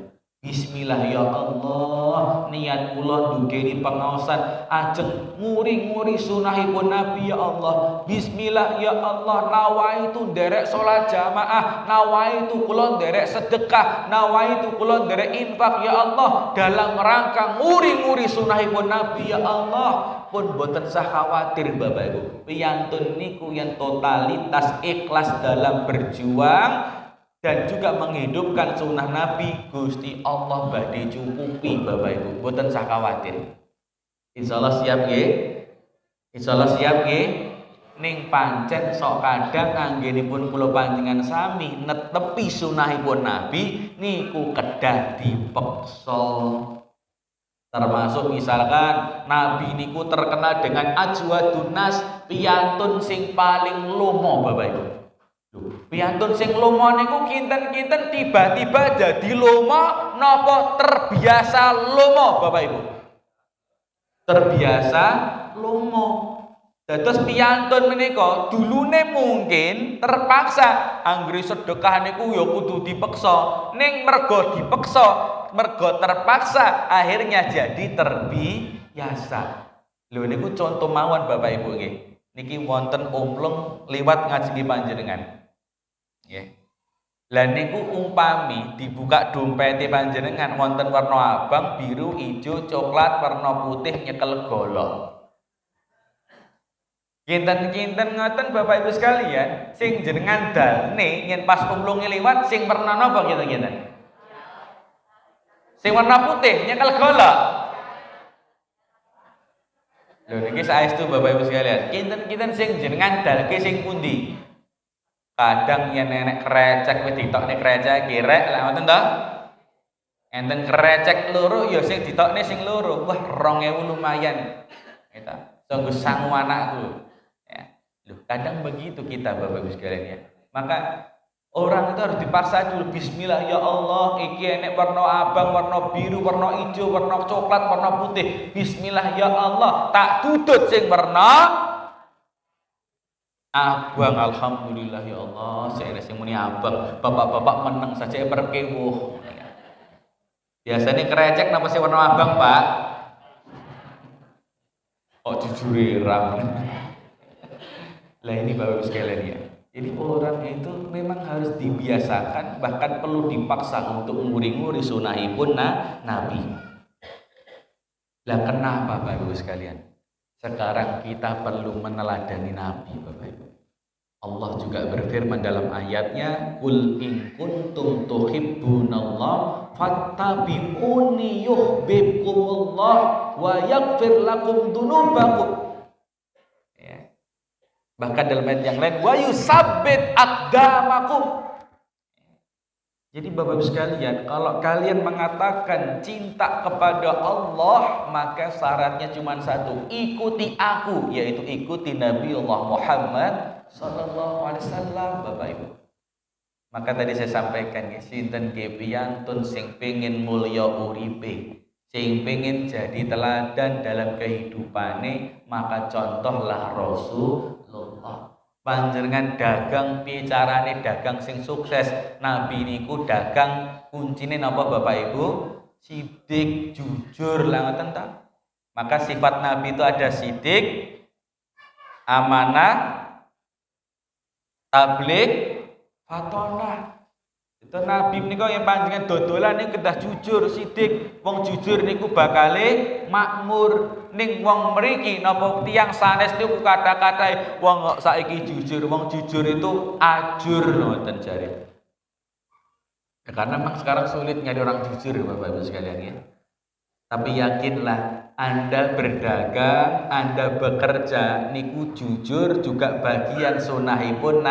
Bismillah ya Allah, niat kula ndugeni pengaosan ajeng nguri-nguri sunahipun Nabi ya Allah. Bismillah ya Allah, nawaitu nderek salat jamaah, nawaitu kula nderek sedekah, nawaitu kula nderek infak ya Allah dalam rangka nguri-nguri sunahipun Nabi ya Allah. Pun boten sah khawatir Bapak Ibu. Piyantun niku yang totalitas ikhlas dalam berjuang dan juga menghidupkan sunnah Nabi, Gusti Allah badhe cukupi Bapak Ibu, boten sah khawatir. Insyaallah siap nggih? Insyaallah siap nggih? ning pancen sok kadang anggenipun kula panjenengan sami netepi sunahipun Nabi niku kedah dipeksa. Termasuk misalkan Nabi niku terkenal dengan ajwadun nas, piyantun sing paling lomo Bapak Ibu. Piyantun sing lomo niku kinten-kinten tiba-tiba jadi lomo napa terbiasa lomo Bapak Ibu. Terbiasa lomo. Dados piyantun menika dulune mungkin terpaksa anggere sedekah niku ya kudu dipeksa, ning mergo dipeksa, mergo terpaksa akhirnya jadi terbiasa. Lho niku contoh mawon Bapak Ibu nggih. Niki wonten umlung liwat ngaji panjenengan. Nggih. Lah niku umpami dibuka dompete panjenengan wonten warna abang, biru, ijo, coklat, warna putih nyekel golok. Kinten-kinten ngoten Bapak Ibu sekalian, sing jenengan dalne yen pas umlunge liwat sing warna napa kinten-kinten? Sing warna putih nyekel golok. Lho niki saestu Bapak Ibu sekalian, kinten-kinten sing jenengan dalke sing pundi? Kadang yen nenek krecek wis ditokne krecek kirek lha ngoten to? Enten krecek loro ya sing ditokne sing loro. Wah 2000 lumayan. Eta, sanggo sangu anakku. Loh, kadang begitu kita Bapak Ibu sekalian ya. Maka orang itu harus dipaksa dulu bismillah ya Allah, iki enek warna abang, warna biru, warna hijau, warna coklat, warna putih. Bismillah ya Allah, tak tutut sing warna abang. Alhamdulillah ya Allah, saya sing muni abang. Bapak-bapak meneng saja berkewuh. Biasanya kerecek napa sing warna abang, Pak? Oh jujur ram. Lah ini Bapak Ibu sekalian ya. Jadi orang itu memang harus dibiasakan, bahkan perlu dipaksa untuk nguri-nguri sunahipun Nabi. Lah kenapa Bapak Ibu sekalian? Sekarang kita perlu meneladani Nabi Bapak Ibu. Allah juga berfirman dalam ayatnya, "Qul in kuntum tuhibbunallah fattabi'uni yuhibbukumullah wa yaghfir lakum dzunubakum." Bahkan dalam ayat yang lain, wa yusabbit aqdamakum. Jadi Bapak Ibu sekalian, kalau kalian mengatakan cinta kepada Allah, maka syaratnya cuma satu, ikuti aku, yaitu ikuti Nabi Allah Muhammad sallallahu alaihi wasallam Bapak Ibu. Maka tadi saya sampaikan, sinten piyantun sing pengin mulya uripe, sing pengin jadi teladan dalam kehidupane, maka contohlah Rasulullah. Panjenengan dagang bicarane dagang sing sukses. Nabi niku dagang kuncine napa Bapak Ibu? Sidik, jujur lah ngoten ta. Maka sifat Nabi itu ada sidik, amanah, tabligh, fatonah. Itu Nabi niku yang panjenengan dodolan niku kedah jujur, sidik. Wong jujur niku bakale makmur. Ning wong mriki napa tiyang sanes niku kata-kata wong kok saiki jujur, wong jujur itu ajur ngoten jare. Ya, karena memang sekarang sulit nyari orang jujur Bapak Ibu sekalian ya. Tapi yakinlah Anda berdagang, Anda bekerja niku jujur juga bagian sunahipun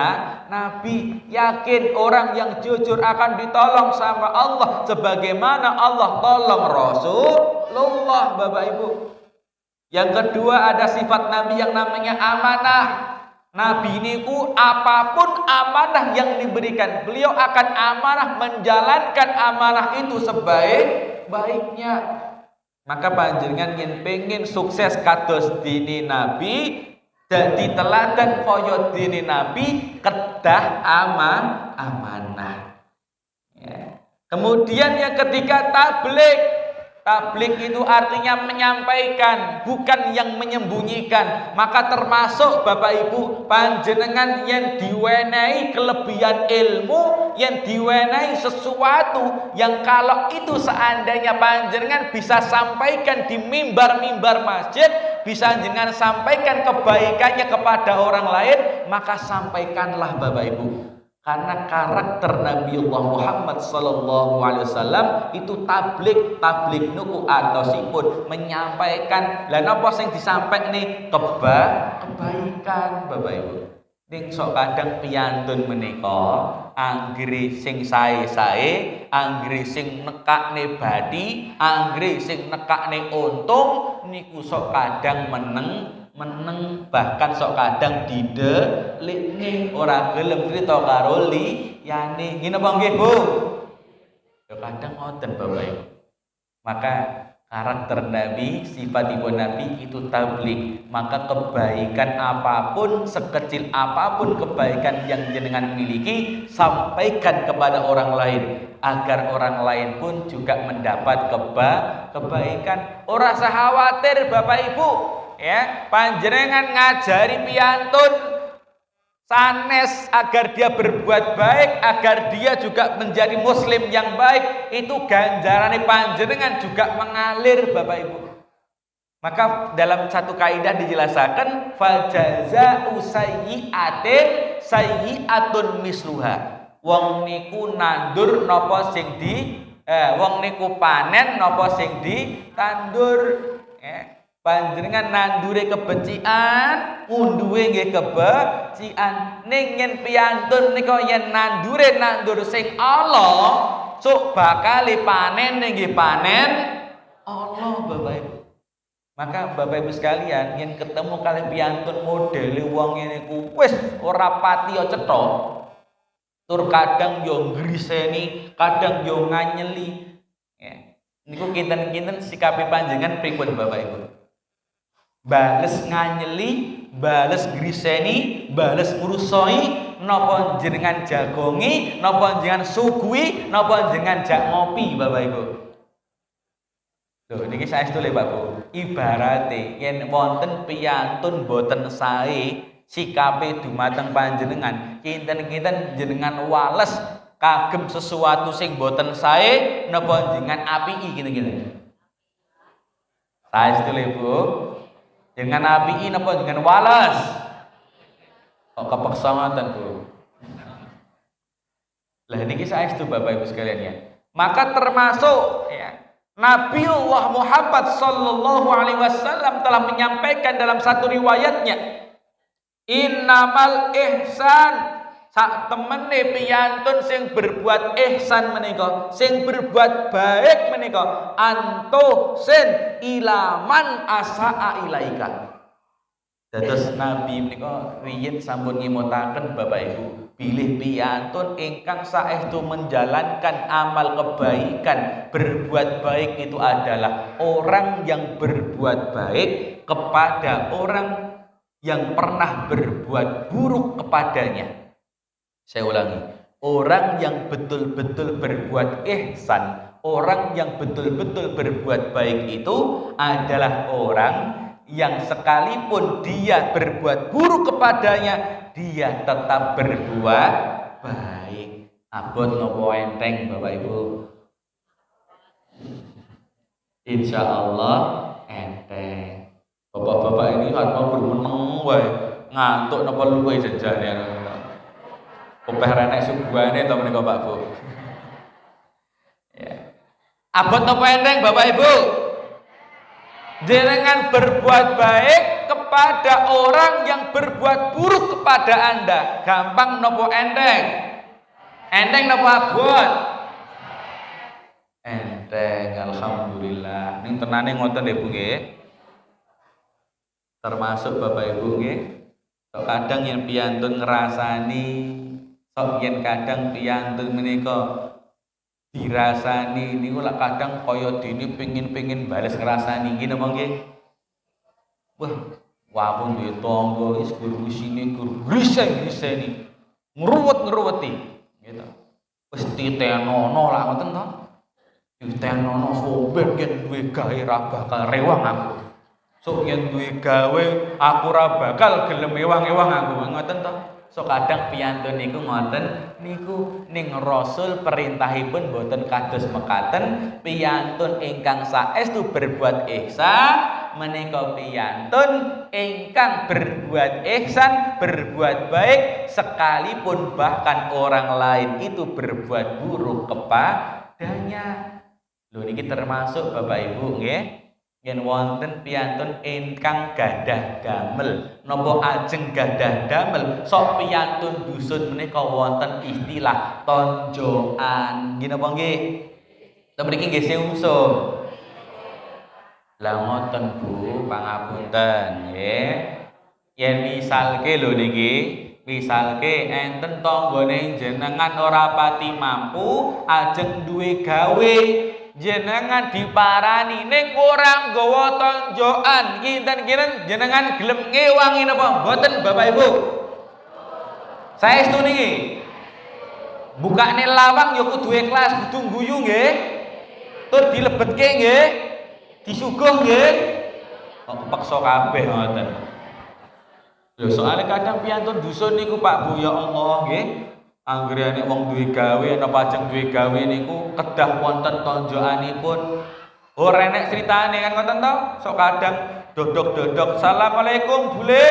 Nabi. Yakin orang yang jujur akan ditolong sama Allah sebagaimana Allah tolong Rasulullah Bapak Ibu. Yang kedua ada sifat Nabi yang namanya amanah. Nabi niku apapun amanah yang diberikan, beliau akan amanah menjalankan amanah itu sebaik-baiknya. Maka panjenengan yen pengin sukses kados dini Nabi, dadi teladan kaya dini Nabi, kedah amanah. Ya. Kemudian yang ketiga tabligh. Tabligh itu artinya menyampaikan, bukan yang menyembunyikan. Maka termasuk Bapak Ibu panjenengan yang diwenehi kelebihan ilmu, yang diwenehi sesuatu yang kalau itu seandainya panjenengan bisa sampaikan di mimbar-mimbar masjid, bisa jenengan sampaikan kebaikannya kepada orang lain, maka sampaikanlah Bapak Ibu. Karena karakter Nabiullah Muhammad sallallahu alaihi wasallam itu tablik nuku atosipun menyampaikan. Lah napa sing disampaikne kebaikan Bapak Ibu. Ning sok kadang piyantun menika anggere sing sae-sae, anggere sing nekakne bathi, anggere sing nekakne untung niku sok kadang meneng bahkan sok kadang didelikne ora gelem crita karo liyane. Ngene apa nggih Bu? Ya kadang ngoten Bapak Ibu. Maka karakter Nabi, sifatipun Nabi itu tablik. Maka kebaikan apapun, sekecil apapun kebaikan yang jenengan miliki, sampaikan kepada orang lain agar orang lain pun juga mendapat kebaikan. Ora usah khawatir Bapak Ibu, ya, panjenengan ngajari piyantun sanes agar dia berbuat baik, agar dia juga menjadi muslim yang baik, itu ganjarane panjenengan juga mengalir Bapak Ibu. Maka dalam satu kaidah dijelaskan fal jazaa'u sayyi'atin sayyi'atun misluha. Wong niku nandur napa sing wong niku panen napa sing ditandur, ya. Panjenengan nandure kebencian, unduhe nggih kebencian. Ning yen piyantun nika yen nandur sing Allah, sok bakal panen nggih panen Allah Bapak Ibu. Maka Bapak Ibu sekalian, yen ketemu kali piyantun modele wong ngene ku wis ora pati cetha. Tur kadang yo ngriseni, kadang yo nganyeli. Ya. Niku kinten-kinten sikape panjenengan pripun Bapak Ibu? Bales nganyeli, bales griseni, bales ngurusoi, napa jenengan jagongi, napa jenengan suguhi, napa jenengan jak ngopi Bapak Ibu. Lho niki saestu lho Pak Bu. Ibarate yen wonten piyantun boten sae sikape dumateng panjenengan, kinten-kinten jenengan wales kagem sesuatu sing boten sae napa jenengan apiki kinten-kinten. Saestu lho Bu. Dengan api napa dengan walas. Kok kepeksa ngoten, Bu. Lah niki saestu Bapak Ibu sekalian ya. Maka termasuk ya Nabiullah Muhammad sallallahu alaihi wasallam telah menyampaikan dalam satu riwayatnya, innamal ihsan, sak temene piyantun sing berbuat ihsan menika, sing berbuat baik menika, antuh sen ilaman asaa ilaika. Dados Nabi menika riyin sampun ngimutaken Bapak Ibu, pilih piyantun ingkang saestu menjalankan amal kebaikan. Berbuat baik itu adalah orang yang berbuat baik kepada orang yang pernah berbuat buruk kepadanya. Saya ulangi, orang yang betul-betul berbuat ihsan, orang yang betul-betul berbuat baik itu adalah orang yang sekalipun dia berbuat buruk kepadanya, dia tetap berbuat baik. Abot nopo enteng Bapak Ibu? Insya Allah enteng. Bapak-bapak ini kan mau bermeneng wae, ngantuk nopo luwe jajane. Kopeh renek suguhane to menika Pak Bu. Ya. Abot napa enteng Bapak Ibu? Jenengan berbuat baik kepada orang yang berbuat buruk kepada Anda. Gampang napa enteng? Enteng napa abot? Enteng, alhamdulillah. Ning tenane ngoten nggih Bu nggih. Termasuk Bapak Ibu nggih. Kadang yen piyantun ngrasani, sok yen kadang piyantun menika dirasani niku lak kadang kaya dene pengin bales ngrasani nggih napa nggih. Wah, wapun duwe tangga wis guru sini guru griseni ngruwet-ngruweti gitu. Wis titenono lak ngoten to. Titenono sober yen duwe gawe ra bakal rewang aku. Sok yen duwe gawe aku ra bakal gelem ewang-ewang aku ngoten to. So kadang piyantun niku ngoten niku ning Rasul perintahipun boten kados mekaten, piyantun ingkang saestu berbuat ihsan menika piyantun ingkang berbuat ihsan, berbuat baik sekalipun bahkan orang lain itu berbuat buruk kepadanya. Lho niki termasuk Bapak Ibu nggih. Yen wonten piyantun ingkang gadah damel napa ajeng gadah damel sok piyantun dusun menika wonten istilah tonjokan. Nggih napa nggih? Ten mriki nggih seungsum. Lah ngoten Bu, pangapunten nggih. Yen misalke lho niki, misalke enten tanggane jenengan ora pati mampu ajeng duwe gawe jenengan diparani ning ora nggawa tonjokan kinten-kinten jenengan gelem ngewangi napa mboten Bapak Ibu? Saestu niki. Bukane lawang ya kudu ikhlas, kudu guyu nggih. Tur dilebetke nggih. Disuguh nggih. Kok kepeksa kabeh ngoten. Lho soalnya kadang piyantun dusun niku Pak Bu ya Allah nggih. Anggere wong duwe gawe napa ajeng duwe gawe niku kedah wonten tonjokanipun. Ora enek critane kan ngoten to? Sok kadang dodok-dodok, "Assalamualaikum, Bule."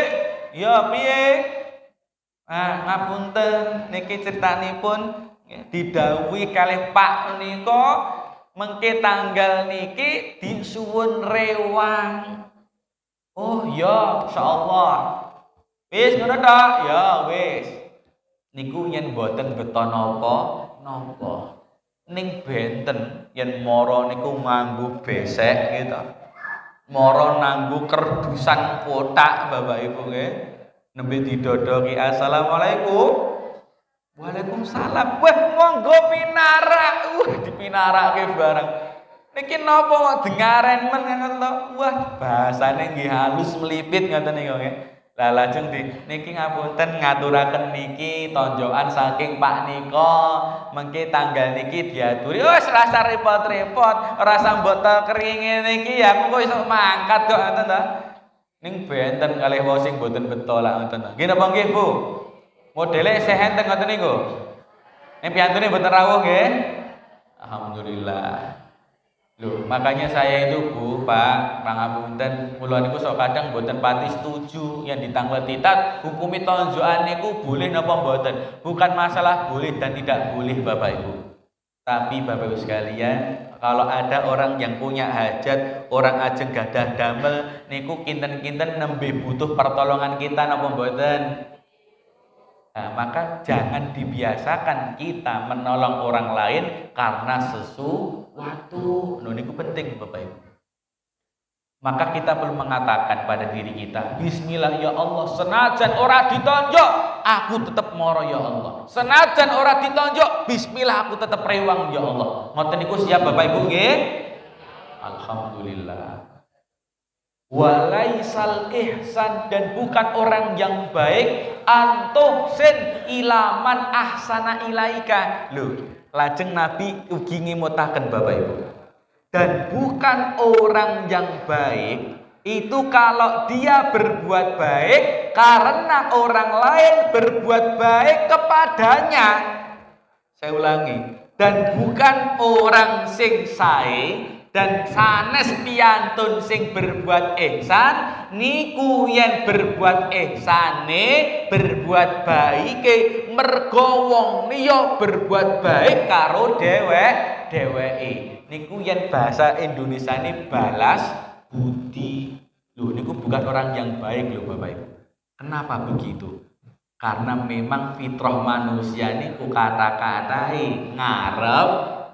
"Ya, piye?" "Ah, ngapunten, niki critanipun didhawuhi kalih Pak menika mengke tanggal niki disuwun rewang." "Oh, ya, insyaallah." "Wis ngono to?" "Ya, wis." Niku yen boten beto napa ning benten yen mara niku nganggo besek gitu. Mara nganggo kerdusan kotak Bapak Ibu nggih. Nembe didodoki "Assalamualaikum." "Waalaikumsalam." "Wah, monggo pinarak." Dipinarake bareng. Niki napa kok dengaren men ngoten to? Wah, bahasane nggih halus melipit ngoten niku nggih. Lah lajeng niki ngapunten ngaturaken niki tonjokan saking Pak nika mengke tanggal niki diaturi. Wis rasa repot-repot, ora sambut keringe niki ya mengko iso mangkat kok ngoten ta. Ning benten kalih wong sing mboten beto lah ngoten ta. Nggih napa nggih Bu? Modele isih enten ngoten niku. Ning piyantune mboten rawuh nggih. Alhamdulillah. Loh, makanya saya itu Bu, Pak, pangapunten, kula niku sok kadang mboten pati setuju yang ditanglet titat hukumi tonjokan niku boleh napa mboten. Bukan masalah boleh dan tidak boleh Bapak Ibu. Tapi Bapak Ibu sekalian, kalau ada orang yang punya hajat, orang ajeng gadah damel niku kinten-kinten nembe butuh pertolongan kita napa mboten. Nah, maka jangan dibiasakan kita menolong orang lain karena sesuatu. Niku penting Bapak Ibu. Maka kita perlu mengatakan pada diri kita, "Bismillah ya Allah, senajan ora ditonjok, aku tetap moro ya Allah. Senajan ora ditonjok, bismillah aku tetap rewang ya Allah." Ngoten niku siap Bapak Ibu nggih? Alhamdulillah. Walaisal ihsan, dan bukan orang yang baik antuhsin ilaman ahsana ilaika. Loh, lajeng Nabi ugi ngemutaken Bapak Ibu. Dan bukan orang yang baik itu kalau dia berbuat baik karena orang lain berbuat baik kepadanya. Saya ulangi, dan bukan orang sing sae dan sanes piyantun sing berbuat ihsan niku yen berbuat ihsane berbuat baike mergo wong liya berbuat baik karo dheweke niku yen bahasa Indonesiane balas budi. Loh niku bukan orang yang baik loh Bapak Ibu. Kenapa begitu? Karena memang fitrah manusia niku kata-katai ngarep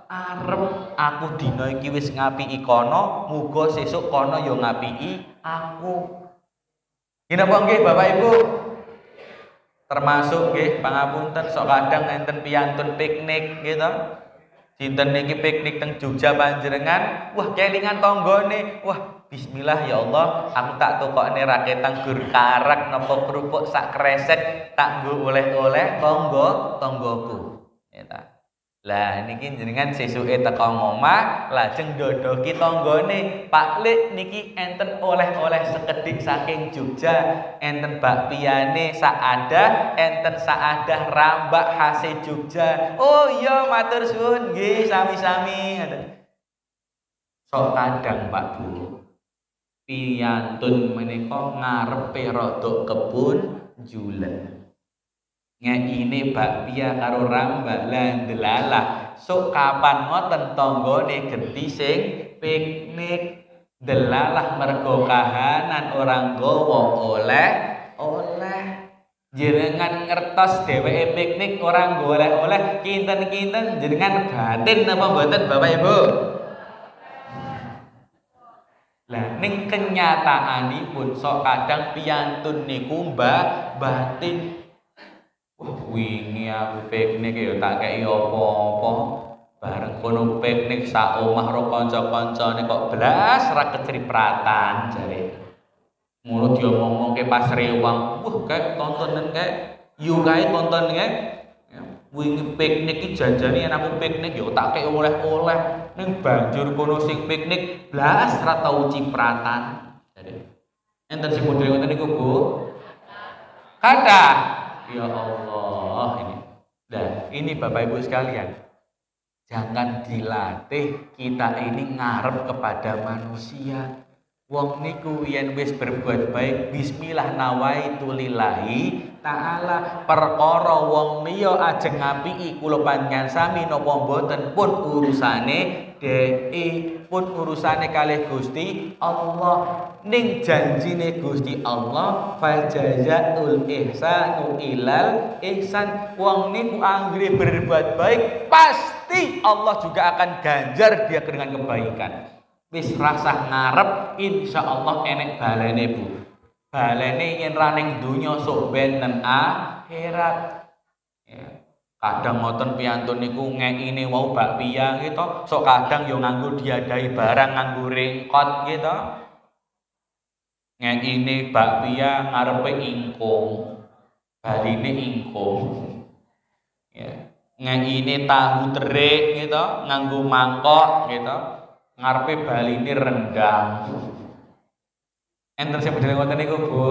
arep aku dina iki wis ngapiki kono, muga sesuk kono ya ngapiki aku. Nggih napa nggih Bapak Ibu? Termasuk nggih pangapunten sok kadang enten piyantun piknik gitu. Dinten niki piknik teng Jogja panjenengan, wah kelingan tanggane. Wah, bismillah ya Allah, aku tak tokokne raketang gur karak napa kerupuk sak kresek tak nggo oleh-oleh tanggoku. Ya ta. Lah niki jenengan sesuke teko ngomah lajeng ndodoki tanggane, Pak Lik niki enten oleh-oleh sekedhik saking Jogja, enten bakpiane saadah, enten saadah rambak khase Jogja. Oh iya matur suwun nggih sami-sami. Sok kadang Pak Bu, piyantun menika ngarepe rada kebun julen. Ngekine bakpia karo rambak lan delalah. Sok kapan ngoten tanggane genti sing piknik. Delalah mergo kahanan orang gawa oleh. Jenengan ngertos dheweke piknik orang golek-oleh kinten-kinten jenengan batin apa mboten Bapak Ibu? Lah ning kenyataanipun sok kadang piyantun niku batin. Wah, wingi aku piknik ya tak kei apa-apa. Bareng kono piknik sak omah karo kanca-kancane kok blas ra keceripratan jare. Ngono diomong-omongke pas rewang. Wah, kayak tontonan kayak yu kae tonton kae. Wingi piknik iki janjane yen aku piknik ya tak kei oleh-oleh. Ning banjur kono sing piknik blas ra tau cipratan. Jare. Enten sing model ngoten niku, Bu? Kathah. Ya Allah ini. Dan ini Bapak Ibu sekalian, jangan dilatih kita ini ngarep kepada manusia. Wong niku yen wis berbuat baik bismillah nawaitu lillahi taala, perkara wong liya ajeng ngapiki kula panjenengan sami napa mboten pun urusane pun urusane kalih Gusti Allah. Ning janjine Gusti Allah fajazaul ihsanu ilal ihsan. Wong niku anggere berbuat baik pasti Allah juga akan ganjar dia dengan kebaikan. Wis rasah ngarep insyaallah enek balene, Bu. Balene yen ra ning donya sok benten akhirat. Ya. Kadang ngoten piyantun niku ngekine wau bakpia gitu, sok kadang yo nganggo diadahi barang nganggo ringkot gitu. Ngekine bakpia ngarepe ingkung. Baline ingkung. Ya. Ngekine tahu terik gitu, nganggo mangkok gitu. Ngarepe baline rendang. Enten sing model ngoten niku, Bu?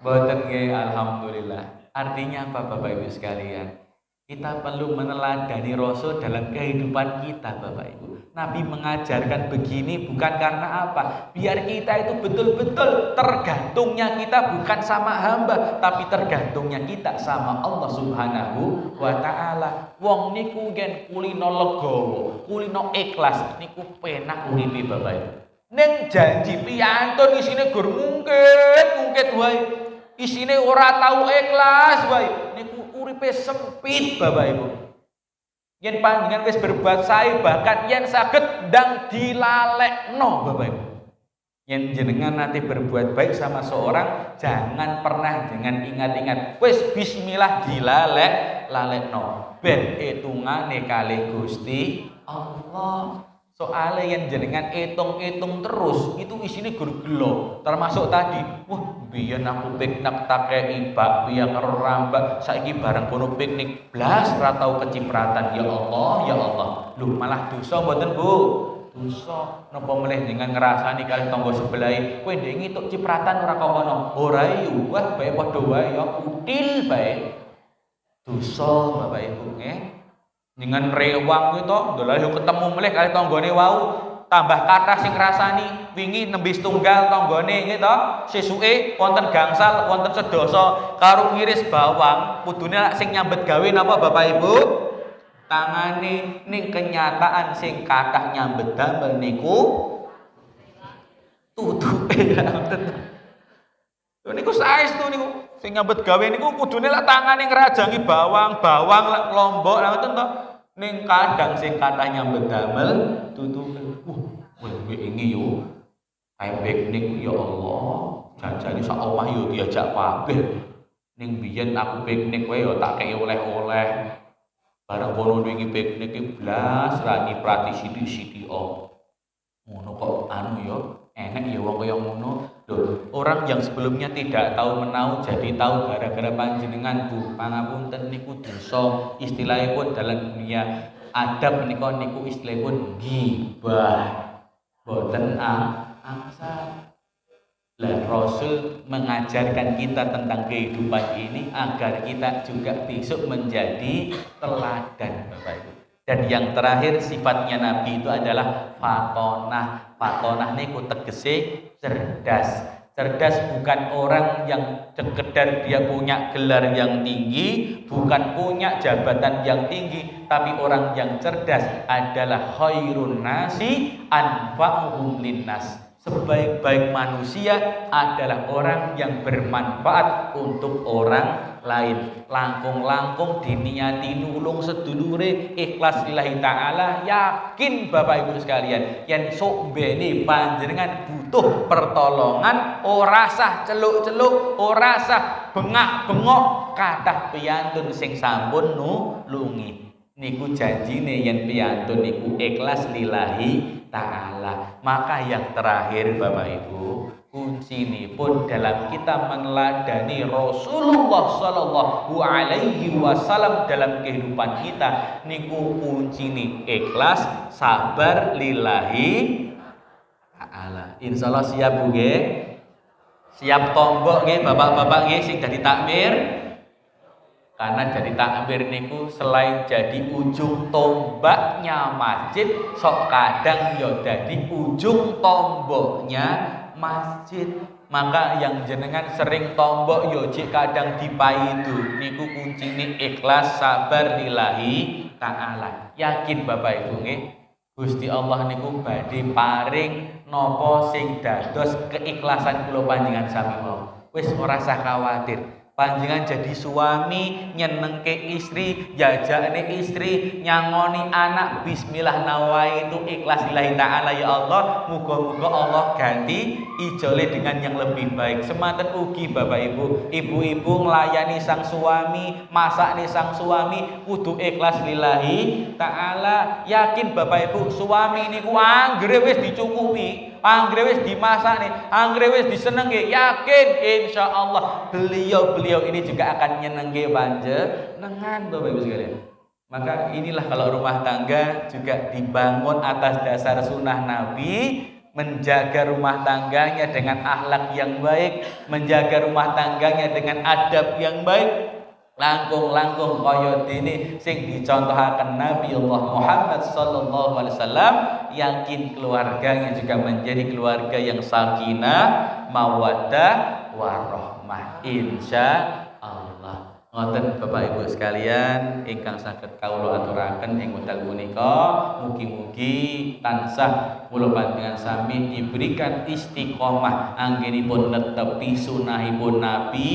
Mboten nggih, alhamdulillah. Artinya apa Bapak Ibu sekalian? Kita perlu meneladani Rasul dalam kehidupan kita Bapak Ibu. Nabi mengajarkan begini bukan karena apa? Biar kita itu betul-betul tergantungnya kita bukan sama hamba, tapi tergantungnya kita sama Allah Subhanahu wa taala. Wong niku yen kulino legowo, kulino ikhlas niku penak uripe Bapak Ibu. Ning janji piyantun isine gur ngungkit wae. Isine ora tau ikhlas wae. Niku uripe sempit Bapak Ibu. Yen panjenengan wis berbuat sae bahkan yen saged ndang dilalekno Bapak Ibu. Yen jenengan nanti berbuat baik sama seorang jangan pernah dengan ingat-ingat wis bismillah dilalekno ben hitungane kalih Gusti Allah. Soale yen jenengan itung-itung terus itu isine gur gelo. Termasuk tadi, wah biyen aku piknik tak kei bakpia karo rambak, saiki bareng kono piknik blas ra tau kecipratan. Ya Allah, ya Allah. Lho malah dosa mboten, Bu? Dosa. Napa meneh jenengan ngrasani kalih tangga sebelah, kowe ndek ngituk cipratan ora kok ngono. Ora iya, wah bae padha wae ya kutil bae. Dosa Bapak Ibu nggih. Dengan rewang itu, dolar yo ketemu melih kali tanggane wau, tambah kathah sing ngrasani wingi nembe setunggal tanggane gitu. Sesuke wonten gangsal, wonten sedasa karo ngiris bawang, kudune sing nyambet gawe napa Bapak Ibu? Tangane. Ning kenyataan sing kathah nyambet damel niku tutupe ngoten. Lho niku saestu niku. Sing nyambet gawe niku kudune lak tangane ngrajangi bawang lak lombok lak ngoten to. Ning kadang sing kathah nyambet damel tutupe. Kowe wingi yo kae piknik ya Allah. Janjane sak omah yo diajak kabeh. Ning biyen aku piknik wae yo tak kei oleh-oleh. Bareng kono wingi piknik iki blas ra nyiprati sithik-sithik ngono kok anu yo enek ya wong kaya ngono. Loh, orang yang sebelumnya tidak tahu menau jadi tahu gara-gara panjenengan, Bu. Pangapunten niku dosa. Istilahipun dalam dunia adab menika niku istilahipun ghibah. Boten angsal. Lah Rasul mengajarkan kita tentang kehidupan ini agar kita juga besok menjadi teladan Bapak Ibu. Dan yang terakhir sifatnya Nabi itu adalah fatonah. Fatonah niku tegese cerdas. Cerdas bukan orang yang sekedar dia punya gelar yang tinggi, bukan punya jabatan yang tinggi, tapi orang yang cerdas adalah khairun nasi anfa'uhum linnas. Sebaik-baik manusia adalah orang yang bermanfaat untuk orang lain. Langkung-langkung diniati nulung sedulure ikhlas lillahi ta'ala, yakin Bapak Ibu sekalian yen sok bene panjenengan butuh pertolongan, ora sah celuk-celuk, ora sah bengak-bengok, kathah piyantun sing sampun nulungi. Niku janjine yen piyantun niku ikhlas lillahi ta'ala. Maka yang terakhir Bapak Ibu, kunci ini pun dalam kita meneladani Rasulullah Sallallahu Alaihi Wasallam dalam kehidupan kita, niku kunci ini ikhlas, sabar lillahi ta'ala. Insyaallah siap Bu nggih? Siap tombok nggih Bapak-bapak nggih sing dadi takmir? Karena jadi takmir niku selain jadi ujung tombaknya masjid, sok kadang yo jadi ujung tomboknya masjid. Maka yang jenengan sering tombok yo jik kadang dipaidu niku kuncine ikhlas sabar lillahi ta'ala. Yakin Bapak Ibu nggih, Gusti Allah niku badhe paring napa sing dados keikhlasan kula panjenengan sami mawon. Wis ora usah khawatir. Panjenengan jadi suami nyenengke istri, jajakne istri, nyangoni anak, bismillah nawaitu ikhlas lillahi ta'ala ya Allah, muga-muga Allah ganti ijole dengan yang lebih baik. Semanten ugi Bapak Ibu, ibu-ibu nglayani sang suami, masakne sang suami kudu ikhlas lillahi ta'ala. Yakin Bapak Ibu, suami niku anggere wis dicukupi, anggere wis dimasakne, anggere wis disenengke, yakin insyaallah beliau ini juga akan nyenengke panjenengan Bapak Ibu sekalian. Maka inilah kalau rumah tangga juga dibangun atas dasar sunnah Nabi, menjaga rumah tangganya dengan akhlak yang baik, menjaga rumah tangganya dengan adab yang baik. Langkung-langkung kaya dene sing dicontohaken Nabi Allah Muhammad sallallahu alaihi wasallam, yakin keluarganya juga menjadi keluarga yang sakinah, mawaddah, warahmah insyaallah. Ngoten Bapak Ibu sekalian ingkang saged kawula aturaken ing wekdal punika, mugi-mugi tansah kula panjenengan sami diberikan istiqomah anggenipun netepi sunahipun Nabi,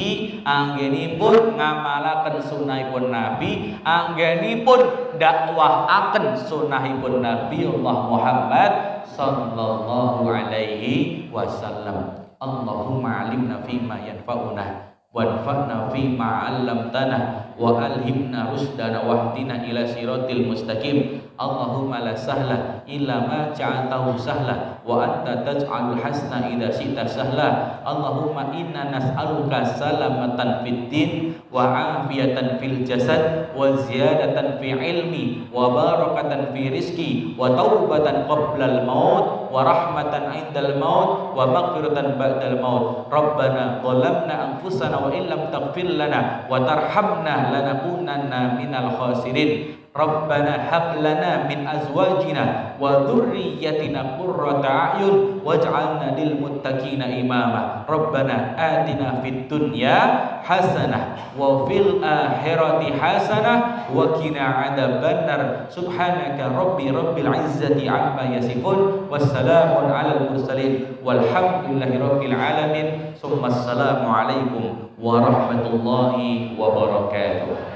anggenipun ngamalaken sunahipun Nabi, anggenipun dakwaaken sunahipun Nabi Allah Muhammad sallallahu alaihi wasallam. Allahumma alimna fima yanfa'una wanfa'na fima 'allamtana wa alhimna rusdana wahdina ila siratil mustaqim. Allahumma la sahla illa ma ja'altahu sahla wa anta taj'alul hasna idza syi'ta sahla. Allahumma inna nas'aluka salamatan fid din wa 'afiyatan fil jasad wa ziyadatan fi ilmi wa barakatan fi rizqi wa taubatan qablal maut wa rahmatan 'indal maut wa maghfiratan ba'dal maut. Rabbana zalamna anfusana wa illam taghfir lana wa tarhamna lanakunanna minal khasirin. Rabbana hab lana min azwajina wa dhurriyyatina qurrata a'yun waj'alna lil muttaqina imama. Rabbana atina fid dunya hasanah wa fil akhirati hasanah wa qina adzabannar. Subhanaka rabbil izzati amma yasifun wassalamun alal mursalin walhamdulillahi rabbil alamin. Summa assalamu alaikum warahmatullahi wabarakatuh.